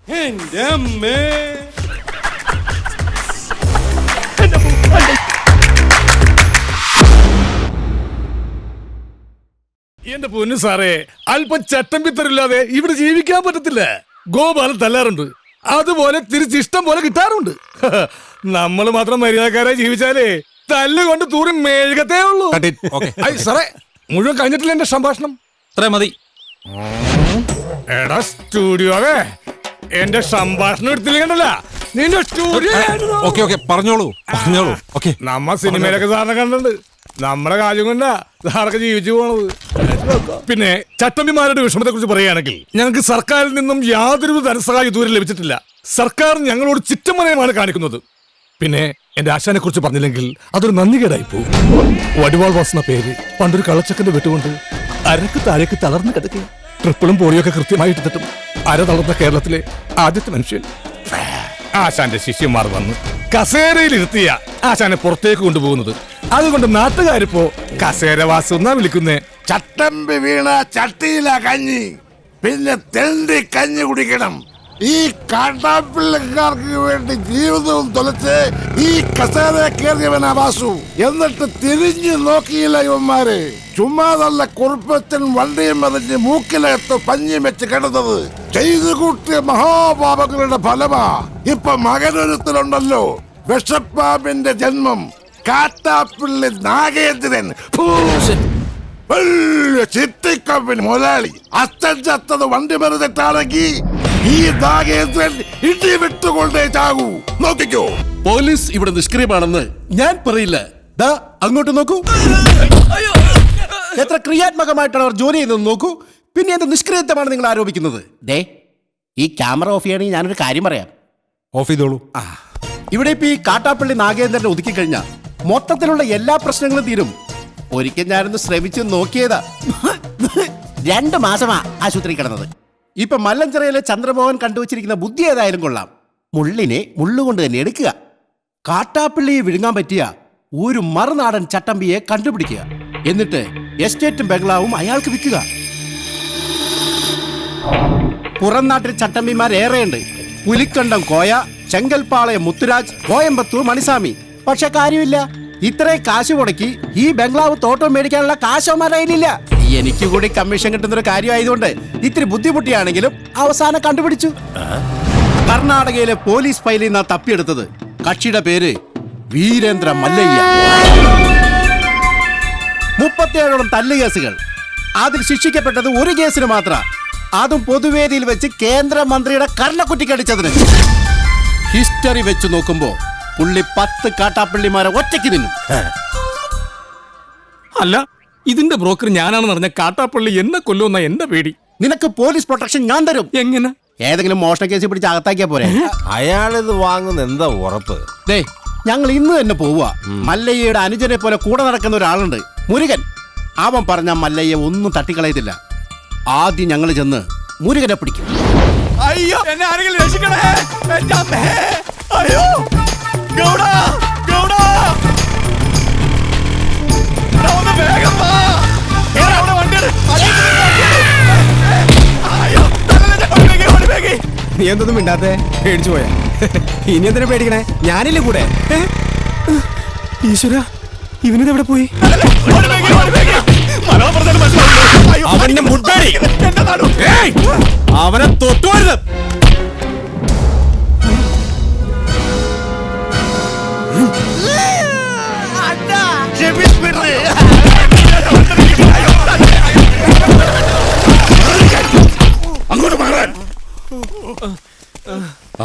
എന്റെ അമ്മേ. എന്റെ പൊന്നു സാറേ, അല്പം ചട്ടം പിത്തരില്ലാതെ ഇവിടെ ജീവിക്കാൻ പറ്റത്തില്ല. ഗോപാലൻ തല്ലാറുണ്ട്, അതുപോലെ തിരിച്ചിഷ്ടം പോലെ കിട്ടാറുണ്ട്. നമ്മൾ മാത്രം മര്യാദക്കാരായി ജീവിച്ചാലേ തല്ലുകൊണ്ട് തൂറി മെഴുകത്തേ ഉള്ളൂ. സാറേ, മുഴുവൻ കഴിഞ്ഞിട്ടില്ല എന്റെ സംഭാഷണം. അത്രേ മതി. എടാ സ്റ്റുഡിയോവേ, എന്റെ സംഭാഷണം എടുത്തില്ലെങ്കല്ല നിന്റെ സ്റ്റുഡിയോ. പറഞ്ഞോളൂ. നമ്മ സിനിമയിലൊക്കെ സാറിനെ കണ്ടിട്ടുണ്ട്. നമ്മുടെ കാര്യം കൊണ്ടാ സാറൊക്കെ ജീവിച്ചു പോണത്. പിന്നെ ചട്ടമ്പിമാരുടെ വിഷമത്തെ കുറിച്ച് പറയുകയാണെങ്കിൽ ഞങ്ങൾക്ക് സർക്കാരിൽ നിന്നും യാതൊരു ധനസഹായം ഇതുവരെ ലഭിച്ചിട്ടില്ല. സർക്കാർ ഞങ്ങളോട് ചിറ്റമനയമാണ് കാണിക്കുന്നത്. പിന്നെ എന്റെ ആശാനെ കുറിച്ച് പറഞ്ഞില്ലെങ്കിൽ അതൊരു നന്ദികേടായി പോകും. വടിവാൾ വാസന പേര് പണ്ടൊരു കള്ളച്ചക്കന്റെ വെട്ടുകൊണ്ട് അരക്ക് താഴേക്ക് തളർന്നു കിടക്കുക. ട്രിപ്പിളും പോളിയൊക്കെ കൃത്യമായിട്ട് തട്ടും. അര തളർന്ന കേരളത്തിലെ ആദ്യത്തെ മനുഷ്യൻ. ആശാന്റെ ശിഷ്യന്മാർ വന്ന് കസേരയിൽ ഇരുത്തിയ ആശാനെ പുറത്തേക്ക് കൊണ്ടുപോകുന്നത്. അതുകൊണ്ട് നാട്ടുകാരിപ്പോ കസേരവാസം എന്നാ വിളിക്കുന്നേ. ചട്ടമ്പി വീണ ചട്ടിയില കഞ്ഞി, പിന്നെ തെണ്ടി കഞ്ഞി കുടിക്കണം. ഈ കാട്ടാപ്പിള്ളക്കാർക്ക് വേണ്ടി ജീവിതവും തൊലച്ച് ഈ കസേര കയറിയവനാ വാസു. എന്നിട്ട് തിരിഞ്ഞു നോക്കിയില്ല ഇവന്മാര്. ചുമ്മാതല്ല കുറുപ്പച്ചൻ വണ്ടിയും മറിഞ്ഞ് മൂക്കിലകത്ത് പഞ്ഞിയും വെച്ച് കിടന്നത്. ചെയ്തു കൂട്ടിയ മഹാപാപങ്ങളുടെ ഫലമാ ഇപ്പൊ മകനൊരുത്തിലുണ്ടല്ലോ വിഷപ്പാമ്പിന്റെ ജന്മം. കാട്ടാപ്പിള്ളി നാഗേന്ദ്രൻ ചിത്തിക്കമ്പിന് മുതലാളി. അച്ഛൻ ചത്തത് വണ്ടി മറിഞ്ഞിട്ടാണെങ്കിൽ ഈ നാഗേന്ദ്രൻ ഇടി വിട്ടുകൊണ്ടേ ചാകൂ. നോക്കിക്കോ. പോലീസ് ഇവിടെ നിഷ്ക്രിയമാണെന്ന് ഞാൻ പറയില്ല. ദാ അങ്ങോട്ട് നോക്കൂ. എത്ര ക്രിയാത്മകമായിട്ടാണ് അവർ ജോലി ചെയ്യുന്നത് നോക്കൂ. പിന്നെ എന്ത് നിഷ്ക്രിയത്വമാണ് നിങ്ങൾ ആരോപിക്കുന്നത്? ദേ, ഈ ക്യാമറ ഓഫ് ചെയ്യണമെങ്കിൽ ഞാനൊരു കാര്യം പറയാം. ഓഫ് ചെയ്തോളൂ. ഇവിടെ ഇപ്പൊ ഈ കാട്ടാപ്പള്ളി നാഗേന്ദ്രനെ ഒതുക്കി കഴിഞ്ഞാൽ മൊത്തത്തിലുള്ള എല്ലാ പ്രശ്നങ്ങളും തീരും. ഒരിക്കൽ ഞാനൊന്ന് ശ്രമിച്ചു നോക്കിയതാ. 2 മാസമാ ആശുപത്രി കിടന്നത്. ഇപ്പൊ മല്ലഞ്ചിറയിലെ ചന്ദ്രമോഹൻ കണ്ടുവച്ചിരിക്കുന്ന ബുദ്ധി ഏതായാലും കൊള്ളാം. മുള്ളിനെ മുള്ളുകൊണ്ട് തന്നെ എടുക്കുക. കാട്ടാപ്പള്ളിയെ വിഴുങ്ങാൻ പറ്റിയ ഒരു മറുനാടൻ ചട്ടമ്പിയെ കണ്ടുപിടിക്കുക. എന്നിട്ട് എസ്റ്റേറ്റും ബംഗ്ലാവും അയാൾക്ക് വിൽക്കുക. പുറം നാട്ടിൽ ചട്ടമ്പിമാരേറെയുണ്ട്. പുലിക്കണ്ടം കോയ, ചെങ്കൽപ്പാളയം മുത്തുരാജ്, കോയമ്പത്തൂർ മണിസ്വാമി. പക്ഷെ കാര്യമില്ല, ഇത്രയും കാശ് മുടക്കി ഈ ബംഗ്ലാവ് തോട്ടം മേടിക്കാനുള്ള കാശവന്മാരുടെ കയ്യിലില്ല. എനിക്ക് കൂടി കമ്മീഷൻ കിട്ടുന്നൊരു കാര്യമായതുകൊണ്ട് ഇത്തിരി ബുദ്ധിമുട്ടിയാണെങ്കിലും അവസാനം കണ്ടുപിടിച്ചു. കർണാടകയിലെ പോലീസ് ഫയലിൽ നിന്നാ തപ്പിയെടുത്തത്. കക്ഷിയുടെ പേര് വീരേന്ദ്ര മല്ലയ്യ. 37ഓളം തല്ലുകേസുകൾ. അതിൽ ശിക്ഷിക്കപ്പെട്ടത് ഒരു കേസിന് മാത്രം. അതും പൊതുവേദിയിൽ വെച്ച് കേന്ദ്രമന്ത്രിയുടെ കർണക്കുറ്റിക്കടിച്ചതിന്. ഹിസ്റ്ററി വെച്ച് നോക്കുമ്പോ പുള്ളി 10 കാട്ടാപ്പള്ളിമാരെ ഒറ്റയ്ക്ക് തിന്നും. അല്ല, ഇതിന്റെ ബ്രോക്കർ ഞാനാണെന്ന് പറഞ്ഞ കാട്ടാപ്പള്ളി എന്നെ കൊല്ലുന്ന എന്റെ പേടി. നിനക്ക് പോലീസ് പ്രൊട്ടക്ഷൻ ഞാൻ തരും. എങ്ങനെ? ഏതെങ്കിലും മോഷണ കേസ് പിടിച്ച് അകത്താക്കിയാ പോരെ. അയാളിത് വാങ്ങുന്ന എന്താ ഉറപ്പ്? ദേ, ഞങ്ങൾ ഇന്ന് തന്നെ പോവുക. മല്ലയ്യയുടെ അനുജനെ പോലെ കൂടെ നടക്കുന്ന ഒരാളുണ്ട്, മുരുകൻ. അവൻ പറഞ്ഞ മല്ലയ്യ ഒന്നും തട്ടിക്കളയത്തില്ല. ആദ്യം ഞങ്ങൾ ചെന്ന് മുരുകനെ പിടിക്കും. അയ്യോ, എന്നെ ആരെങ്കിലും രക്ഷിക്കണേ. അയ്യോ, ഗൗഡാ, ഗൗഡാ, ഒന്ന് വേഗം വാ. അവിടെ വണ്ടിയാണ്. നീ എന്തൊന്നും മിണ്ടാത്തെ? പേടിച്ചു പോയാ? ഇനി എന്തിനാ പേടിക്കണേ? ഞാനില്ലേ കൂടെ. ഈശ്വര, ഇവനിതെവിടെ പോയി? അവന്റെ മുട്ടാടി, അവനെ തൊട്ടുവരുത്. അങ്ങോട്ട് മാറാൻ.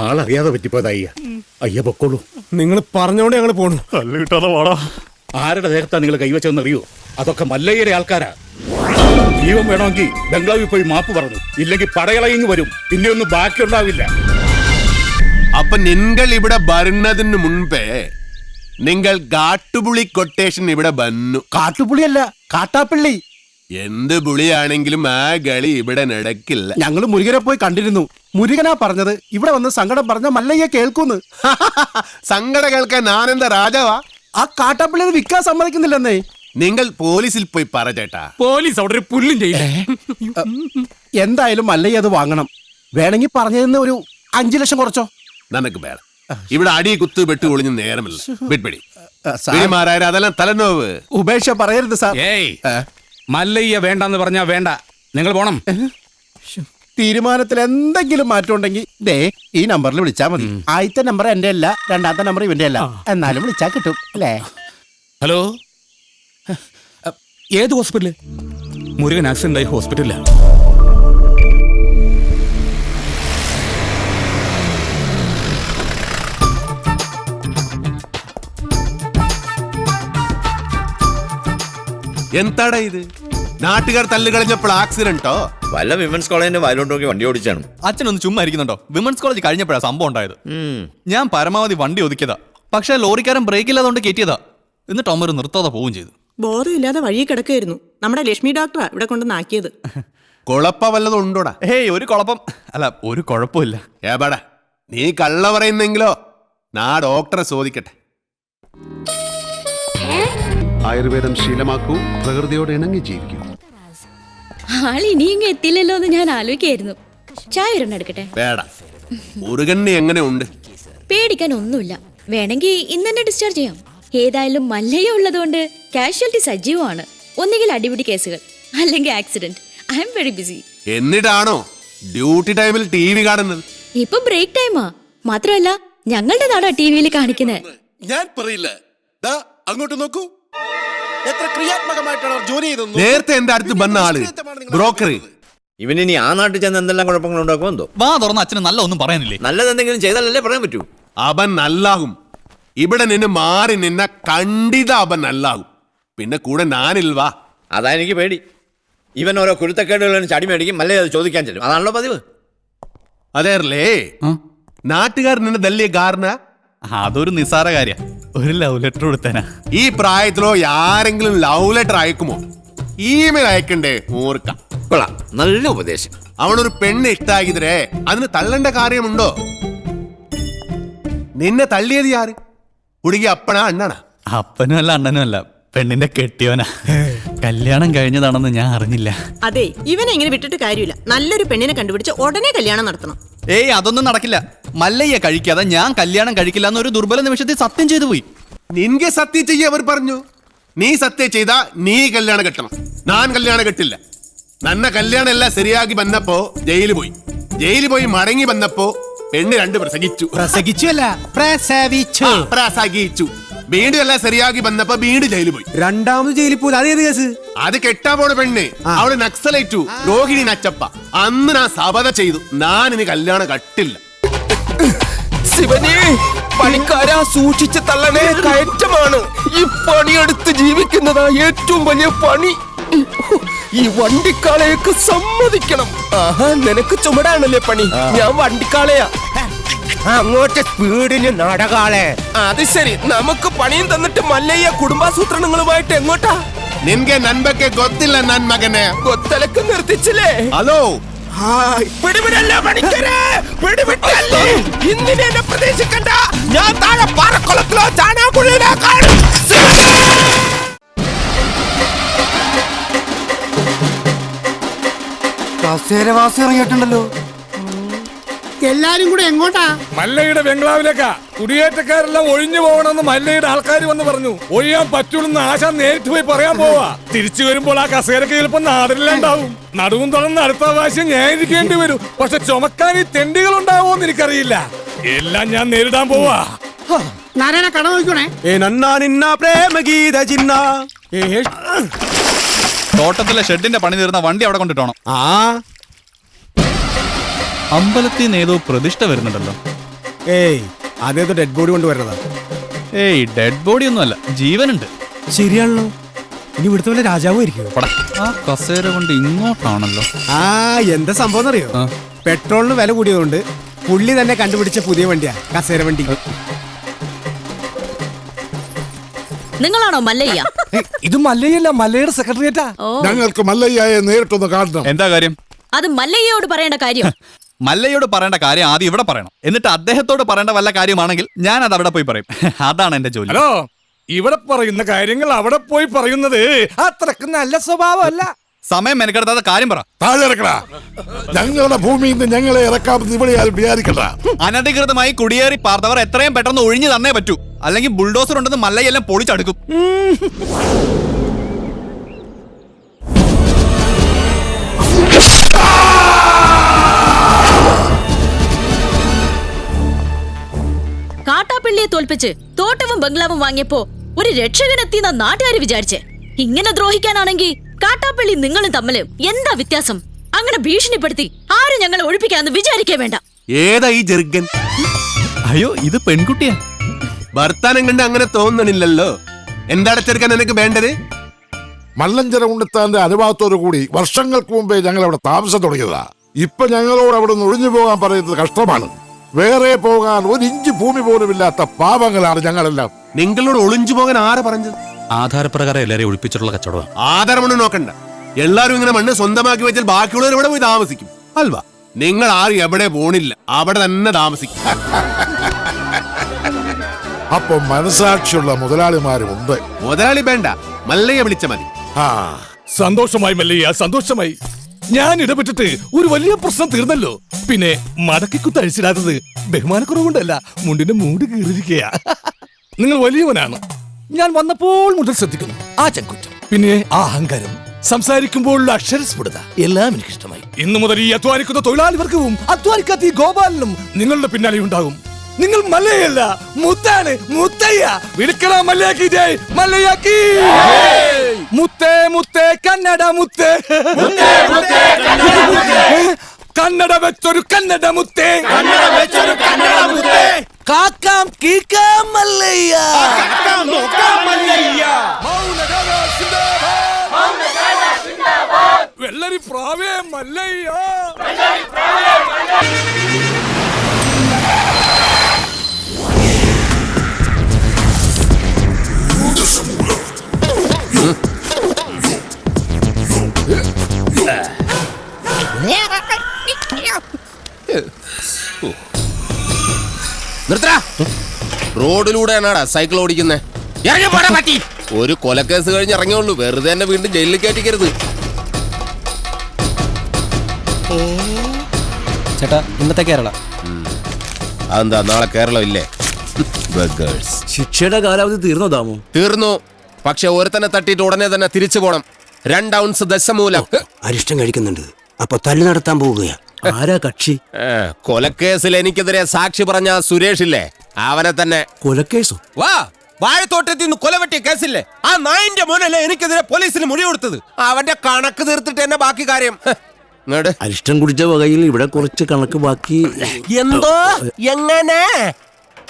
ആളറിയാതെ പറ്റിപ്പോയത് അയ്യ പൊക്കോളൂ. നിങ്ങൾ പറഞ്ഞോണ്ട് ഞങ്ങൾ പോണു. തല്ല് കിട്ടാതെ വാടാ. ആരുടെ ദേഹത്താ നിങ്ങൾ കൈവച്ചെന്ന് അറിയോ? അതൊക്കെ മല്ലയ്യയുടെ ആൾക്കാരാ. ജീവൻ വേണമെങ്കിൽ ബംഗ്ലാവിൽ പോയി മാപ്പ് പറഞ്ഞു, ഇല്ലെങ്കിൽ പടയളയിങ് വരും. പിന്നെ ഒന്നും ബാക്കിയുണ്ടാവില്ല. അപ്പൊ നിങ്ങൾ ഇവിടെ വരുന്നതിന് മുൻപേ നിങ്ങൾ കാട്ടുപുളി കൊട്ടേഷൻ ഇവിടെ വന്നു. കാട്ടുപുളിയല്ല, കാട്ടാപ്പള്ളി. എന്ത് പുളിയാണെങ്കിലും ആ കളി ഇവിടെ നടക്കില്ല. ഞങ്ങൾ മുരുകനെ പോയി കണ്ടിരുന്നു. മുരുകനാ പറഞ്ഞത് ഇവിടെ വന്ന് സങ്കടം പറഞ്ഞ മല്ലയ്യ കേൾക്കൂന്ന്. സങ്കടം കേൾക്കാൻ ഞാനെന്താ രാജാവാ? ആ കാട്ടാപ്പള്ളി വിൽക്കാൻ സമ്മതിക്കുന്നില്ലെന്നേ. നിങ്ങൾ പോലീസിൽ പോയി പറ ചേട്ടാ. പോലീസ് അവിടെ ഒരു പുല്ലും ചെയ്യില്ല. എന്തായാലും മല്ലയ്യ അത് വാങ്ങണം. വേണമെങ്കിൽ പറഞ്ഞതെന്ന് ഒരു 5 ലക്ഷം കുറച്ചോ. നിനക്ക് വേണം ഇവിടെ അടി കുത്ത് വെട്ട് ഒളിഞ്ഞ് നേരമില്ല വിട്പിടി സാർ, പിടിമാരായ അതെല്ലാം തലനോവ്. ഉപേക്ഷ പറയരുത് സാർ. ഏയ് മല്ലയ്യ വേണ്ടെന്ന് പറഞ്ഞാ വേണ്ട, നിങ്ങൾ പോണം. തീരുമാനത്തിൽ എന്തെങ്കിലും മാറ്റം ഉണ്ടെങ്കിൽ ദേ ഈ നമ്പറിൽ വിളിച്ചാൽ മതി. ആദ്യത്തെ നമ്പർ എന്റെ അല്ല, രണ്ടാമത്തെ നമ്പർ ഇവന്റെ അല്ല. എന്നാലും വിളിച്ചാൽ കിട്ടും അല്ലേ? ഹലോ, ഏത് ഹോസ്പിറ്റല്? മുരുകൻ ആക്സിഡന്റ് ആയി ഹോസ്പിറ്റലില്ല. എന്താടാ ഇത്? നാട്ടുകാർ തല്ലുകളഞ്ഞപ്പോൾ ആക്സിഡന്റോ? വല്ല വിമൻസ് കോളേജിന്റെ വയലോട്ട് നോക്കി വണ്ടി ഓടിച്ചാണ്. അച്ഛനൊന്ന് ചുമ്മാ ഇരിക്കുന്നുണ്ടോ? വിമൻസ് കോളേജ് കഴിഞ്ഞപ്പോഴാണ് സംഭവം ഉണ്ടായത്. ഞാൻ പരമാവധി വണ്ടി ഒതുക്കിയതാ, പക്ഷെ ലോറിക്കാരൻ ബ്രേക്ക് ഇല്ലാതുകൊണ്ട് കയറ്റിയതാ. എന്നിട്ട് അമ്മ ഒരു നിർത്താതെ പോവുകയും ചെയ്തു. ബോധമില്ലാതെ വഴി കിടക്കായിരുന്നു. നമ്മുടെ ലക്ഷ്മി ഡോക്ടറാ ഇവിടെ കൊണ്ടുവന്നാക്കിയത്. കുഴപ്പ വല്ലതും ഉണ്ടോടാ? ഹേയ്, ഒരു കുഴപ്പം അല്ല, ഒരു കുഴപ്പമില്ല. ഏപാടാ നീ കള്ള പറയുന്നെങ്കിലോ നാ ഡോക്ടറെ ചോദിക്കട്ടെ. ആയുർവേദം ശീലമാക്കൂ, പ്രകൃതിയോട് ഇണങ്ങി ജീവിക്കൂ. ആൾ ഇനിയും എത്തില്ലല്ലോ എന്ന് ഞാൻ ആലോചിക്കായിരുന്നു. ചായ ഒരെണ്ണം എടുക്കട്ടെ? വേട മുരുകണ്ണി എങ്ങനെ ഉണ്ട്? പേടിക്കാൻ ഒന്നുമില്ല. വേണമെങ്കിൽ ഇന്ന് തന്നെ ഡിസ്ചാർജ് ചെയ്യാം. ഏതായാലും മല്ലയ്യ ഉള്ളതുകൊണ്ട് കാഷ്വാലിറ്റി സജീവമാണ്. ഒന്നുകിൽ അടിപിടി കേസുകൾ, അല്ലെങ്കിൽ accident. I am very busy. എന്നിട്ടാണോ ഡ്യൂട്ടി ടൈമിൽ ടി വി കാണുന്നത്? ഇപ്പൊ ബ്രേക്ക് ടൈമാ. മാത്രമല്ല ഞങ്ങളുടെ നാടാ ടി വിയിൽ കാണിക്കുന്നത്. ഞാൻ പറയില്ല, അങ്ങോട്ട് നോക്കൂ. എത്ര ക്രിയാത്മകമായിട്ടാണ് അവർ ജോലി ചെയ്തത്. നേരത്തെ എന്റെ അടുത്ത് വന്ന ആള് ബ്രോക്കർ. ഇവനിനി ആ നാട്ടിൽ ചെന്ന് എന്തെല്ലാം കുഴപ്പങ്ങൾ ഉണ്ടാക്കുമോ എന്തോ. വാ തുറന്ന് അച്ഛന് നല്ല ഒന്നും പറയാനില്ലേ? നല്ലത് എന്തെങ്കിലും ചെയ്താലല്ലേ പറയാൻ പറ്റൂ. അവൻ നല്ലാകും. ഇവിടെ നിന്ന് മാറി നിന്ന കണ്ടിത അവൻ നല്ലാകും. പിന്നെ കൂടെ ഞാനിൽവാ. അതാ എനിക്ക് പേടി. ഇവൻ ഓരോ കുരുത്തക്കേടുകളും ചടി മേടിക്കും, മല്ലേ അത് ചോദിക്കാൻ ചെല്ലും. അതാണല്ലോ പതിവ്. അതേറല്ലേ നാട്ടുകാർ നിന്നെ തല്ലിയ കാരണ? അതൊരു നിസ്സാര കാര്യ. ഒരു ലവ് ലെറ്റർ കൊടുത്തേനാ. ഈ പ്രായത്തിലോ ആരെങ്കിലും ലവ് ലെറ്റർ അയക്കുമോ? ഇമെയിൽ അയക്കണ്ടേ? ഓർക്കാം. കൊള്ളാം, നല്ല ഉപദേശം. അവനൊരു പെണ്ണ് ഇഷ്ടാക്കിതരേ, അതിന് തള്ളേണ്ട കാര്യമുണ്ടോ? നിന്നെ തള്ളിയത് ആര്? കുടുങ്ങി അപ്പനാ അണ്ണനാ? അപ്പനും അല്ല അണ്ണനും അല്ല, പെണ്ണിന്റെ കെട്ടിയോനാ. കല്യാണം കഴിഞ്ഞതാണെന്ന് ഞാൻ അറിഞ്ഞില്ല. അതെ, ഇവനെ ഇങ്ങനെ വിട്ടിട്ട് കാര്യമില്ല. നല്ലൊരു പെണ്ണിനെ കണ്ടുപിടിച്ച് ഉടനെ കല്യാണം നടത്തണം. ഏയ്, അതൊന്നും നടക്കില്ല. മല്ലയ്യ കഴിക്കാതെ ഞാൻ കല്യാണം കഴിക്കില്ല എന്നൊരു ദുർബല നിമിഷത്തിൽ സത്യം ചെയ്തു പോയി. നിൻകെ സത്യം ചെയ്യ അവർ പറഞ്ഞു. നീ സത്യം ചെയ്താ നീ കല്യാണം കെട്ടണം. ഞാൻ കല്യാണം കെട്ടില്ല. നന്ന കല്യാണം എല്ലാം ശരിയാക്കി വന്നപ്പോ ജയിലിൽ പോയി മടങ്ങി വന്നപ്പോ പെണ്ണ് 2 പ്രസംഗിച്ചു. പ്രസംഗിച്ചല്ല, പ്രസംഗിച്ചു. വീണ്ടും എല്ലാം ശരിയാക്കി വന്നപ്പോ വീണ്ടും ജയിലിൽ പോയി. രണ്ടാമത് ജയിലിൽ പോയി. അതേത് കേസ്? അത് കെട്ടാൻ പോണ പെണ്ണ് അവള് നക്സലേറ്റു, രോഹിണി നച്ചപ്പ. അന്ന് ഞാൻ ശപഥം ചെയ്തു, ഞാൻ ഇനി കല്യാണം കട്ടില്ല. ശിവനെ, പണിക്കാരാ സൂക്ഷിച്ച് തള്ളണേ, കയറ്റമാണ്. ഈ പണിയെടുത്ത് ജീവിക്കുന്നതാ ഏറ്റവും വലിയ പണി. ഈ വണ്ടിക്കാളയൊക്കെ സമ്മതിക്കണം. ആഹാ, നിനക്ക് ചുമടാണല്ലേ പണി, ഞാൻ വണ്ടിക്കാളയാ. അങ്ങോട്ട് സ്പീഡിന് നടകാളെ. അത് ശരി, നമുക്ക് പണിയും തന്നിട്ട് മല്ലയ്യ കുടുംബാസൂത്രണങ്ങളുമായിട്ട് എങ്ങോട്ടാ? നിൻകെ നൻപക്കെ ഗൊത്തില്ല നൻ മകനെ. കൊത്തലക്ക് നിർത്തിച്ചില്ലേ? ഹലോ, പിടിവിടല്ലേ പണിക്കരെ, പിടിവിട്ടല്ലേ. ഇന്നിനെ എന്നെ പ്രതീക്ഷിക്കണ്ട, ഞാൻ താഴെ പാറക്കുളത്തിലോ ചാണാകുഴിയിലോ കാണും. കസേരവാസി ഇറങ്ങിയിട്ടുണ്ടല്ലോ. എല്ലാരും കൂടെ എങ്ങോട്ടാ? മല്ലയുടെ ബംഗ്ലാവിലേക്കാ. കുടിയേറ്റക്കാരെല്ലാം ഒഴിഞ്ഞു പോകണമെന്ന് മല്ലയുടെ ആൾക്കാർ വന്ന് പറഞ്ഞു. ഒഴിയാൻ പറ്റൂലെന്ന് ആശ നേരിട്ട് പോയി പറയാൻ പോവാ. തിരിച്ചു വരുമ്പോൾ ആ കസേരക്ക് ചിലപ്പോൾ നാടില്ലാണ്ടാവും. നടുവും തുറന്ന് അടുത്ത പ്രാവശ്യം ഞാൻ ഇരിക്കേണ്ടി വരും. പക്ഷെ ചുമക്കാൻ ഈ തെണ്ടികൾ ഉണ്ടാവുമോന്ന് എനിക്കറിയില്ല. എല്ലാം ഞാൻ നേരിടാൻ പോവാ. നാരായണ കട നോക്കണേ. തോട്ടത്തിലെ ഷെഡിന്റെ പണി തീർന്ന വണ്ടി അവിടെ കൊണ്ടിട്ടോണം. ആ അമ്പലത്തിൽ നിന്ന് ഏതോ പ്രതിഷ്ഠ വരുന്നുണ്ടല്ലോ. ഏയ്, അതേതോ ഡെഡ് ബോഡി കൊണ്ടുവരണതാ. ഏയ്, ഡെഡ് ബോഡി ഒന്നും അല്ല, ജീവനുണ്ട്. ശരിയാണല്ലോ. ഇനി ഇവിടുത്തെ വല്ല രാജാവായിരിക്കും. ആ കസേര കൊണ്ട് ഇങ്ങോട്ടാണല്ലോ. ആ, എന്താ സംഭവം എന്നറിയോ? പെട്രോളിന് വില കൂടിയതുകൊണ്ട് പുള്ളി തന്നെ കണ്ടുപിടിച്ച പുതിയ വണ്ടിയാ കസേര വണ്ടി. നിങ്ങളാണോ മല്ലയ്യ? ഇത് മല്ലയല്ല, മല്ലയുടെ സെക്രട്ടറിയേറ്റാ. ഞങ്ങൾക്ക് മല്ലയ്യയെ നേരിട്ടൊന്ന് കാണണം. എന്താ കാര്യം? അത് മല്ലയ്യയോട് പറയേണ്ട കാര്യം. മല്ലയോട് പറയേണ്ട കാര്യം ആദ്യം ഇവിടെ പറയണം. എന്നിട്ട് അദ്ദേഹത്തോട് പറയേണ്ട വല്ല കാര്യമാണെങ്കിൽ ഞാൻ അത് അവിടെ പോയി പറയും. അതാണ് എന്റെ ജോലി. ഹലോ, ഇവിടെ പറയുന്ന കാര്യങ്ങൾ അവിടെ പോയി പറയുന്നത് അത്രക്ക് നല്ല സ്വഭാവമല്ല. സമയം മെനക്കെടുത്താത്ത കാര്യം പറ. താഴെ ഇറക്കടാ. ഞങ്ങളുടെ ഭൂമിയിൽ നിന്ന് ഞങ്ങളെ ഇറക്കാമെന്ന് ഇവിടെ ആരും വിചാരിക്കണ്ട. അനധികൃതമായി കുടിയേറി പാർത്തവർ എത്രയും പെട്ടെന്ന് ഒഴിഞ്ഞു തന്നേ പറ്റൂ. അല്ലെങ്കിൽ ബുൾഡോസർ ഉണ്ടെന്ന് മല്ലയെല്ലാം പൊളിച്ചടുക്കും. കാട്ടാപ്പള്ളിയെ തോൽപ്പിച്ച് തോട്ടവും ബംഗ്ലാവും വാങ്ങിയപ്പോ ഒരു രക്ഷകനെത്തിയെന്ന നാട്ടുകാര് വിചാരിച്ചേ. ഇങ്ങനെ ദ്രോഹിക്കാനാണെങ്കിൽ കാട്ടാപ്പള്ളി നിങ്ങളും തമ്മില് എന്താ വ്യത്യാസം? അങ്ങനെ ഭീഷണിപ്പെടുത്തി ആരും ഞങ്ങളെ ഒഴിപ്പിക്കാന്ന് വിചാരിക്കേ വേണ്ട. ഏതാ ഈ ജെർഗൻ? അയ്യോ, ഇത് പെൺകുട്ടിയാ. ഭർത്താനം കണ്ട് അങ്ങനെ തോന്നണില്ലല്ലോ. എന്താണ് ചെറുക്കൻ എനിക്ക് വേണ്ടത്? മല്ലഞ്ചര ഉണ്ണിത്താന്റെ അനുഭവത്തോടു കൂടി വർഷങ്ങൾക്ക് മുമ്പേ ഞങ്ങൾ അവിടെ താമസം തുടങ്ങിയതാ. ഇപ്പൊ ഞങ്ങളോട് അവിടെ നിന്ന് ഒഴിഞ്ഞു പോകാൻ പറയുന്നത് കഷ്ടമാണ്. വേറെ പോകാൻ ഒരു ഇഞ്ച് ഭൂമി പോലും ഇല്ലാത്ത പാവങ്ങളാണ് ഞങ്ങളെല്ലാം. നിങ്ങളോട് ഒളിഞ്ചു പോകാൻ ആരെ പറഞ്ഞത്? ആധാരപ്രകാരം എല്ലാരെയും ഒഴിപ്പിച്ചിട്ടുള്ള കച്ചവടം. ആധാരമണ്ണ് നോക്കണ്ട. എല്ലാരും ഇങ്ങനെ മണ്ണ് സ്വന്തമാക്കി വെച്ചാൽ ബാക്കിയുള്ളവർ ഇവിടെ പോയി താമസിക്കും അൽവാ. നിങ്ങൾ ആരും എവിടെ പോണില്ല, അവിടെ തന്നെ താമസിക്കും. അപ്പൊ മനസാക്ഷിയുള്ള മുതലാളിമാരുമുണ്ട്. മുതലാളി വേണ്ട, മല്ലയെ വിളിച്ച മതി. സന്തോഷമായി മല്ലയ്യ, സന്തോഷമായി. ഞാൻ ഇടപെട്ടിട്ട് ഒരു വലിയ പ്രശ്നം തീർന്നല്ലോ. പിന്നെ മടക്കിക്കുത്ത് അഴിച്ചിടാത്തത് ബഹുമാനക്കുറവുകൊണ്ടല്ല, മുണ്ടിന്റെ മൂട് കീറിയിരിക്കുക. നിങ്ങൾ വലിയവനാണ്. ഞാൻ വന്നപ്പോൾ മുതൽ ശ്രദ്ധിക്കുന്നു ആ ചങ്കുറ്റം, പിന്നെ ആ അഹങ്കാരം, സംസാരിക്കുമ്പോഴുള്ള അക്ഷരസ്ഫുടത എല്ലാം എനിക്ക് ഇഷ്ടമായി. ഇന്നു മുതൽ ഈ അധ്വാനിക്കുന്ന തൊഴിലാളി വർഗവും അധ്വാനിക്കാത്ത ഈ ഗോപാലനും നിങ്ങളുടെ പിന്നാലെ ഉണ്ടാകും. നിങ്ങൾ മല്ലയല്ല, മുത്താണ്, മുത്തയ്യ. വിളിക്കണ മല്ലയാക്കി ജയ്, മല്ലയാക്കി. മുത്തേ മുത്തേ കന്നഡ മുത്തേ, കന്നഡ വെച്ചൊരു കന്നഡ മുത്തേ, കാക്കാം കീക്കാം മല്ലയ്യ, വെള്ളരി പ്രാവേ മല്ലയ്യ. റോഡിലൂടെയാണാടാ സൈക്കിൾ ഓടിക്കുന്നേ? ഒരു കൊലക്കേസ് കഴിഞ്ഞ് ഇറങ്ങിയുള്ളൂ, വെറുതെ തന്നെ വീണ്ടും ജയിലിൽ കയറ്റിക്കരുത്. ചേട്ടാ, ഇന്നത്തെ കേരള അതെന്താ നാളെ കേരളം ഇല്ലേ? ശിക്ഷയുടെ കാലാവധി തീർന്നോ ദാമു? തീർന്നു. പക്ഷെ ഒരുത്തനെ തട്ടിയിട്ട് ഉടനെ തന്നെ തിരിച്ചു പോണം. 2 ഔൺസ് ദശമൂലം. അരിഷ്ടം കഴിക്കുന്നുണ്ട്. അപ്പൊ തല്ലു നടത്താൻ പോവുകയാ. ആരാ കക്ഷി? കൊലക്കേസിൽ എനിക്കെതിരെ സാക്ഷി പറഞ്ഞ സുരേഷ് ഇല്ലേ, അവനെ തന്നെ. കൊലക്കേസോ? വാ, വാഴത്തോട്ടത്തിൽ നിന്ന് കൊലവെട്ടിയ കേസില്ലേ, ആ നായിന്റെ മോനല്ലേ എനിക്കെതിരെ പോലീസിന് മൊഴി കൊടുത്തത്. അവന്റെ കണക്ക് തീർത്തിട്ട് എന്നെ ബാക്കി കാര്യം. അരിഷ്ടം കുടിച്ച വകയിൽ ഇവിടെ കുറച്ച് കണക്ക് ബാക്കി. എന്തോ എങ്ങനെ?